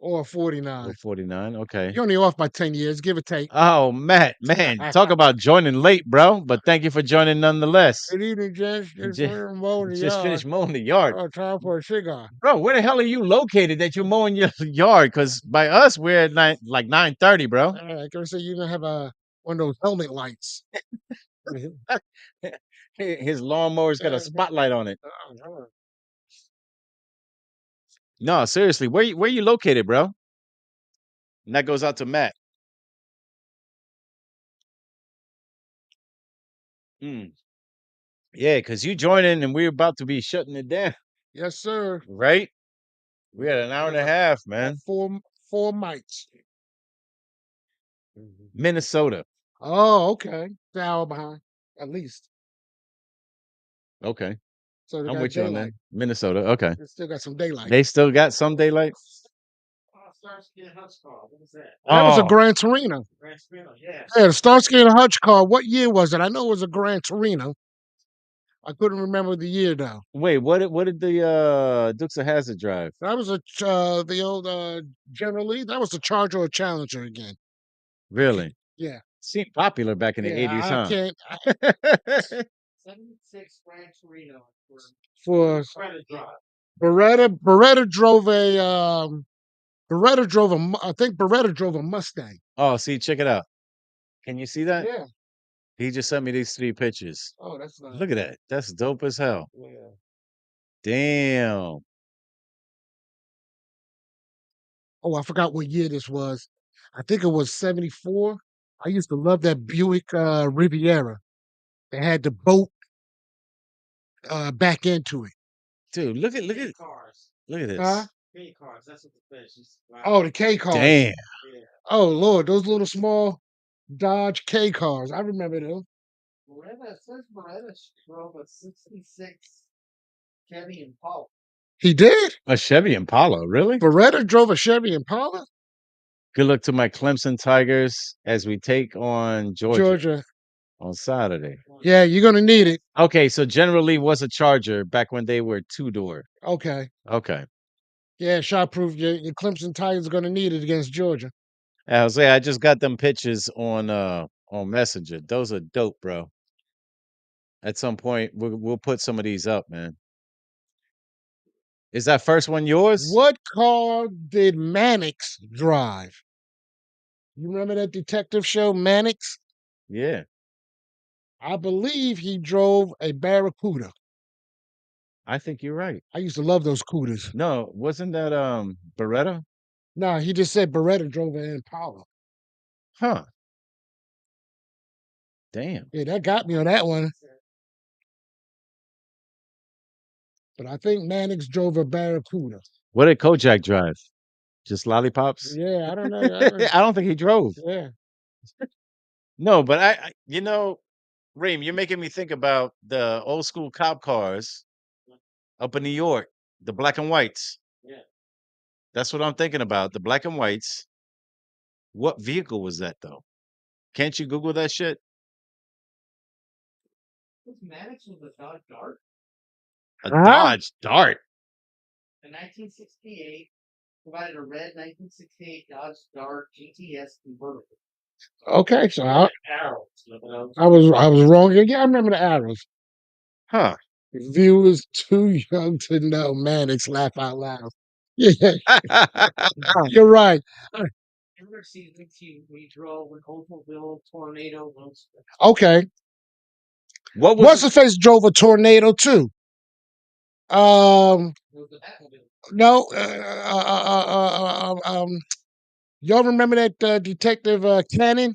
Or 49. 49. Okay. You're only off by 10 years, give or take. Oh, Matt, man, talk about joining late, bro. But thank you for joining nonetheless. Good evening, gents. Just Just, mowing the just yard. finished mowing the yard. Oh, time for a cigar. Bro, where the hell are you located that you're mowing your yard? Because by us, we're at 9:30, bro. I can say you don't have one of those helmet lights. His lawnmower's got a spotlight on it. No, seriously, where you located, bro? And that goes out to Matt. Mm. Yeah, because you joining and we're about to be shutting it down, Yes, sir. right? We had an hour and a half, man. Four mites. Minnesota. Oh, okay. It's an hour behind, at least. Okay. So they I'm got with you on that. daylight. Minnesota. Okay. They still got some daylight. They still got some daylight. Starsky and Hutch car. What was that? That was a Oh, Gran Torino. Gran Torino. Yeah. Yeah, the Starsky and Hutch car. What year was it? I know it was a Gran Torino. I couldn't remember the year though. wait, what did the Dukes of Hazzard drive? That was the old General Lee. That was the Charger or Challenger again. Really? Yeah, Seemed popular back in the yeah. 80s, I huh? can't 76 Gran Torino for credit drive. Beretta drove I think Beretta drove a Mustang. Oh, see, check it out. Can you see that? Yeah. He just sent me these 3 pictures. Oh, that's nice. Look at that. That's dope as hell. Yeah. Damn. Oh, I forgot what year this was. I think it was 74. I used to love that Buick Riviera. They had the boat back into it. Dude, look at Cars. look at Huh? this. K cars. That's what the fish is. Wow. Oh, the K cars. Damn. Yeah. Oh Lord, those little small Dodge K cars. I remember them. Beretta says Beretta drove a 66 Chevy Impala. He did? A Chevy Impala, really? Beretta drove a Chevy Impala? Good luck to my Clemson Tigers as we take on Georgia on Saturday. Yeah, you're gonna need it. Okay, so General Lee was a Charger back when they were 2-door. Okay. Okay. Yeah, shot proof. Your Clemson Tigers are gonna need it against Georgia. I just got them pictures on Messenger. Those are dope, bro. At some point, we'll put some of these up, man. Is that first one yours? What car did Mannix drive? You remember that detective show, Mannix? Yeah, I believe he drove a Barracuda. I think you're right. I used to love those Cudas. No, wasn't that Beretta? No, he just said Beretta drove an Impala. Huh. Damn. Yeah, that got me on that one. But I think Mannix drove a Barracuda. What did Kojak drive? Just lollipops? Yeah, I don't know. I don't think he drove. Yeah. No, but Reem, you're making me think about the old school cop cars up in New York, the black and whites. Yeah. That's what I'm thinking about, the black and whites. What vehicle was that though? Can't you Google that shit? This Mannix was a Dodge Dart. A Huh? Dodge Dart. In 1968, provided a red 1968 Dodge Dart GTS convertible. Okay, so Arrows. You know? I was wrong. Yeah, I remember the arrows. Huh. Viewers too young to know Mannix laugh out loud. Yeah, you're right. Ever see we drove an Oldsmobile Tornado once? Okay. What What's was the face drove a tornado too? It was the Batmobile. No. Y'all remember that detective Cannon?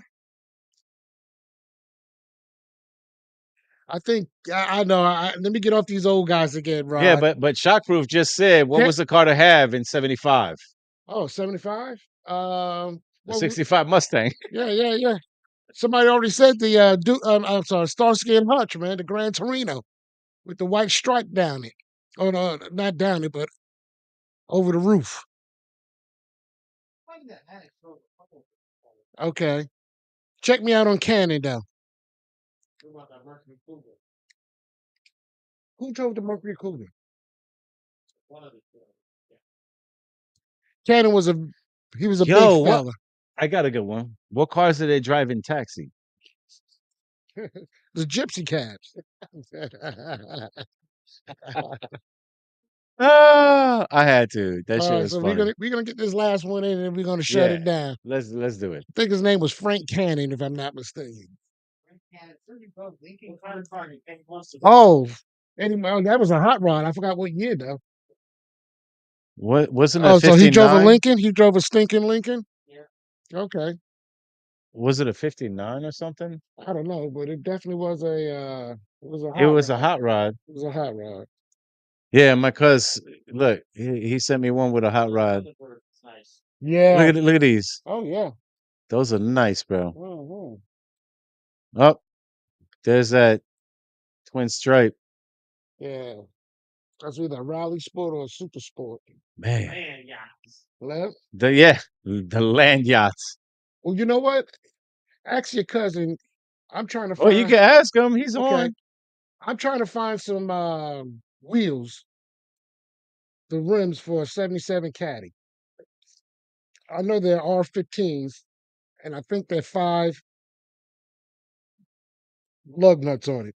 I think I know. Let me get off these old guys again, Yeah, Rod. but Shockproof just said what Can't, was the car to have in 75? oh, 75? The Well, 65 Mustang. yeah. Somebody already said the I'm sorry, Starsky and Hutch, man, the Gran Torino with the white stripe down it. Oh no, not down it, but over the roof. Okay. Check me out on Canon though. Who drove the Mercury Cougar? Cannon was he was a big Yo, what? fella. I got a good one. What cars do they drive in taxi? The gypsy cabs. Ah, I had to. That All shit right, was so we're funny. gonna get this last one in and we're gonna shut Yeah, it down. let's do it. I think his name was Frank Cannon, if I'm not mistaken. Oh, anyway, that was a hot rod. I forgot what year though. What wasn't it a Oh, so he drove a 59? Lincoln? He drove a stinking Lincoln? Okay. Was it a 59 or something? I don't know, but it definitely was a It hot was a rod. hot rod. It was a hot rod. Yeah, my cuz look, he sent me one with a hot rod. Yeah. Look at these. Oh yeah. Those are nice, bro. Mhm. Oh, there's that twin stripe. Yeah. That's either a rally sport or a super sport. Man. Left. The land yachts. Well, you know what? Ask your cousin. I'm trying to Oh, you find can ask him. He's okay. on. I'm trying to find some wheels, the rims for a 77 Caddy. I know they're R15s, and I think they're 5 lug nuts on it.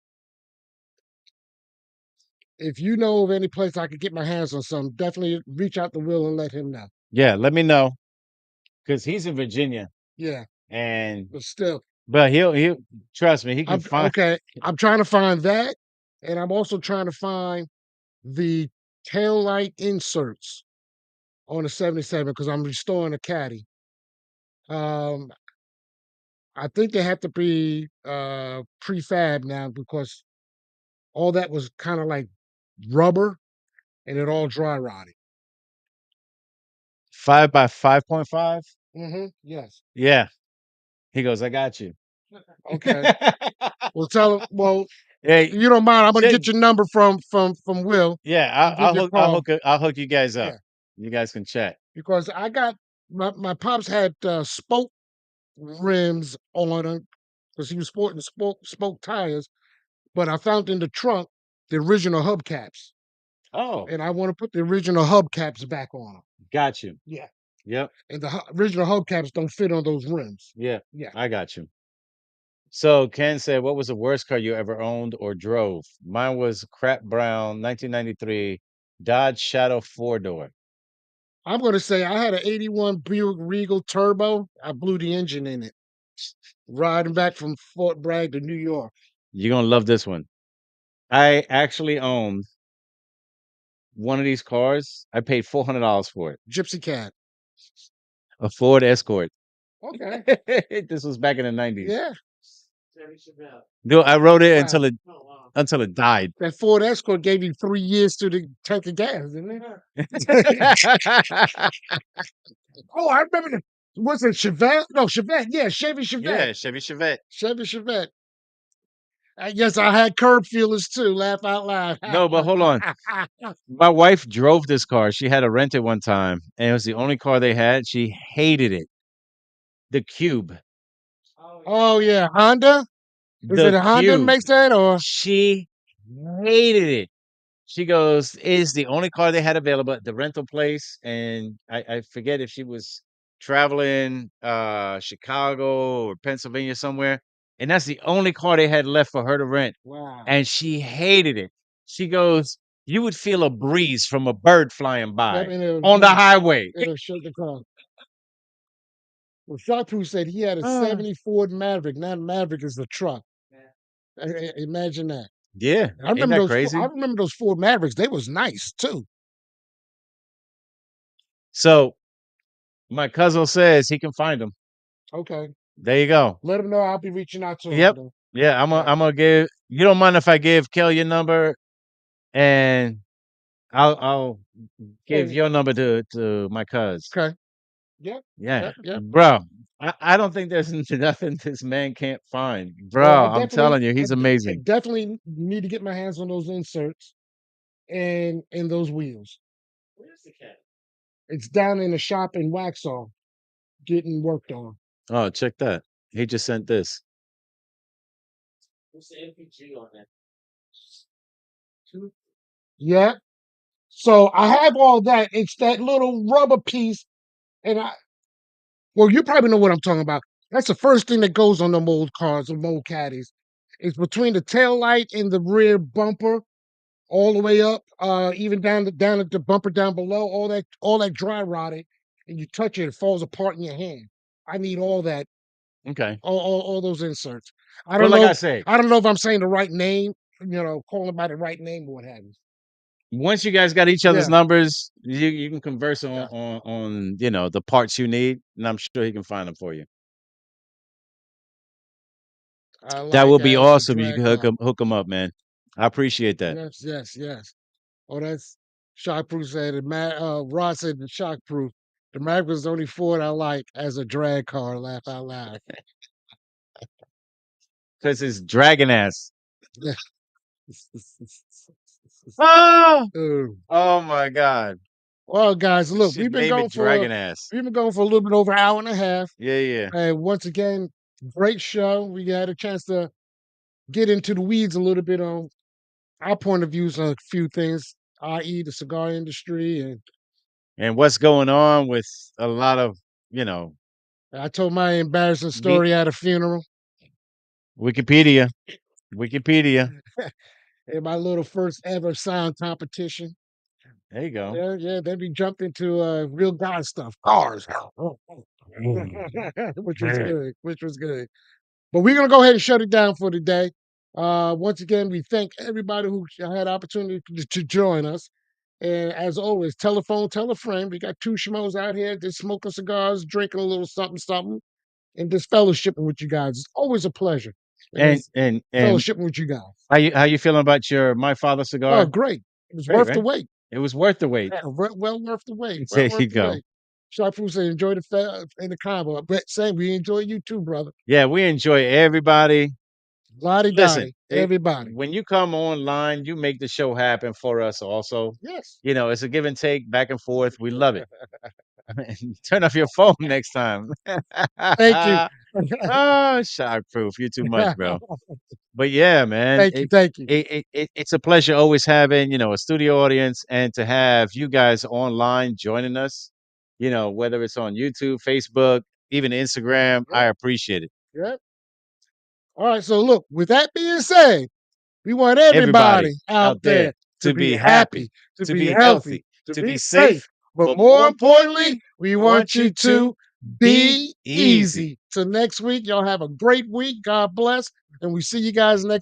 If you know of any place I could get my hands on some, definitely reach out to Will and let him know. Yeah, let me know. Because he's in Virginia. Yeah, And but still, but he'll trust me, he can I'm find okay. I'm trying to find that, and I'm also trying to find the tail light inserts on a 77 because I'm restoring a caddy. Um, I think they have to be prefab now because all that was kind of like rubber and it all dry rotted. 5 by 5.5. Yes. Yeah. He goes, I got you. Okay. Well, tell him. Well, Hey, you don't mind. I'm gonna said get your number from Will yeah, and give you a call. I'll hook you guys up. Yeah, You guys can chat. because I got my pops had spoke rims on them because he was sporting spoke tires, but I found in the trunk the original hubcaps, Oh, and I want to put the original hubcaps back on them. got you. Yeah, Yep. and the original hubcaps don't fit on those rims. Yeah, Yeah, I got you. So Ken said, what was the worst car you ever owned or drove? Mine was crap brown 1993 Dodge Shadow 4-door. I'm gonna say I had an '81 Buick Regal Turbo. I blew the engine in it riding back from Fort Bragg to New York. You're gonna love this one. I actually owned one of these cars. I paid $400 for it. Gypsy Cab. A Ford Escort. Okay. This was back in the 90s. Yeah. Dude, I rode it Wow. until it died. That Ford Escort gave you 3 years to the tank of gas, didn't it? Oh, I remember was it Chevette? No, Chevette. Yeah, Chevy Chevette. Yeah, Chevy Chevette. Chevy Chevette. Yes, I had curb feelers too. Laugh out loud. No, but hold on. My wife drove this car. She had to rent it one time, and it was the only car they had. She hated it. The Cube. Oh yeah, Honda. Is it The a Honda Cube. makes that or? She hated it. She goes, "It's the only car they had available at the rental place." And I forget if she was traveling Chicago or Pennsylvania somewhere. And that's the only car they had left for her to rent. Wow. And she hated it. She goes, you would feel a breeze from a bird flying Yep, by and it'll on the highway. shut the car. Well, Sharpton said he had a Ah, 70 Ford Maverick. Now Maverick is the truck. Imagine that. yeah, ain't that I crazy? remember those Ford Mavericks. They was nice too. So my cousin says he can find them. Okay. There you go. Let him know I'll be reaching out to him. Yep. Yeah, All right. I'm gonna give. You don't mind if I give Kel your number, and I'll give Oh, your number to my cuz. okay. Yep. Yeah, Yep. Yep. bro. I don't think there's nothing this man can't find, Well, bro. I'm telling you, he's I amazing. definitely need to get my hands on those inserts and those wheels. Where's the cat? It's down in the shop in Waxhaw, getting worked on. Oh, check that. He just sent this. Where's the MPG on that? Yeah. So I have all that. It's that little rubber piece, and well, you probably know what I'm talking about. That's the first thing that goes on the old cars, the old caddies. It's between the tail light and the rear bumper, all the way up, even down at the bumper down below. All that dry rotted, and you touch it, it falls apart in your hand. I need all that, Okay. all those inserts. Well, like I say, I don't know if I'm saying the right name. Calling by the right name or what have you. once you guys got each other's Yeah, numbers, you can converse on yeah. the parts you need, and I'm sure he can find them for you. I That like will be as a awesome if you drag can car. hook him up, man. I appreciate that. Yes, yes, yes. Oh, that's shockproof said it. Rod said the shockproof. The Maverick was the only Ford I like as a drag car. Laugh out loud. Cause it's dragon ass. Yeah. Oh, Oh. oh my god. Well, guys, We look, should name it dragon ass. we've been going for a little bit over an hour and a half. Yeah, yeah. And once again, great show. We had a chance to get into the weeds a little bit on our point of views on a few things, i.e., the cigar industry. And And what's going on with a lot of, you know, I told my embarrassing me story at a funeral Wikipedia. Wikipedia. in my little first ever sound competition. There you go. Yeah, yeah. Then we jumped into real God stuff, cars, which was good, which was good. But we're gonna go ahead and shut it down for today. Once again, we thank everybody who had opportunity to join us. And as always, telephone, tell a friend. We got two schmoes out here just smoking cigars, drinking a little something, something, and just fellowshipping with you guys. It's always a pleasure. And And it's and fellowshipping with you guys. how you feeling about your My Father Oh, cigar? great. It was Great, worth the right? wait. It was worth the wait. Yeah, well worth the wait. Well There worth you the go. wait. Sharp Food said, enjoy the and the combo. But same, we enjoy you too, brother. Yeah, we enjoy everybody. Lottie Listen, Dottie, everybody. when you come online, you make the show happen for us also. Yes. You know, it's a give and take, back and forth. We love it. Turn off your phone next time. Thank you. Oh, shockproof. You too much, bro. But yeah, man, Thank you. Thank you. it's a pleasure always having, a studio audience and to have you guys online joining us, whether it's on YouTube, Facebook, even Instagram. I Yep. appreciate it. Yep. All right. So look, with that being said, we want everybody Everybody out out there there to to be be happy, happy, to to be be healthy, healthy, to to be be safe. safe, But but more more importantly, importantly, we I want want you you to to be be easy. easy. Till next week, y'all have a great week. God bless. And we see you guys next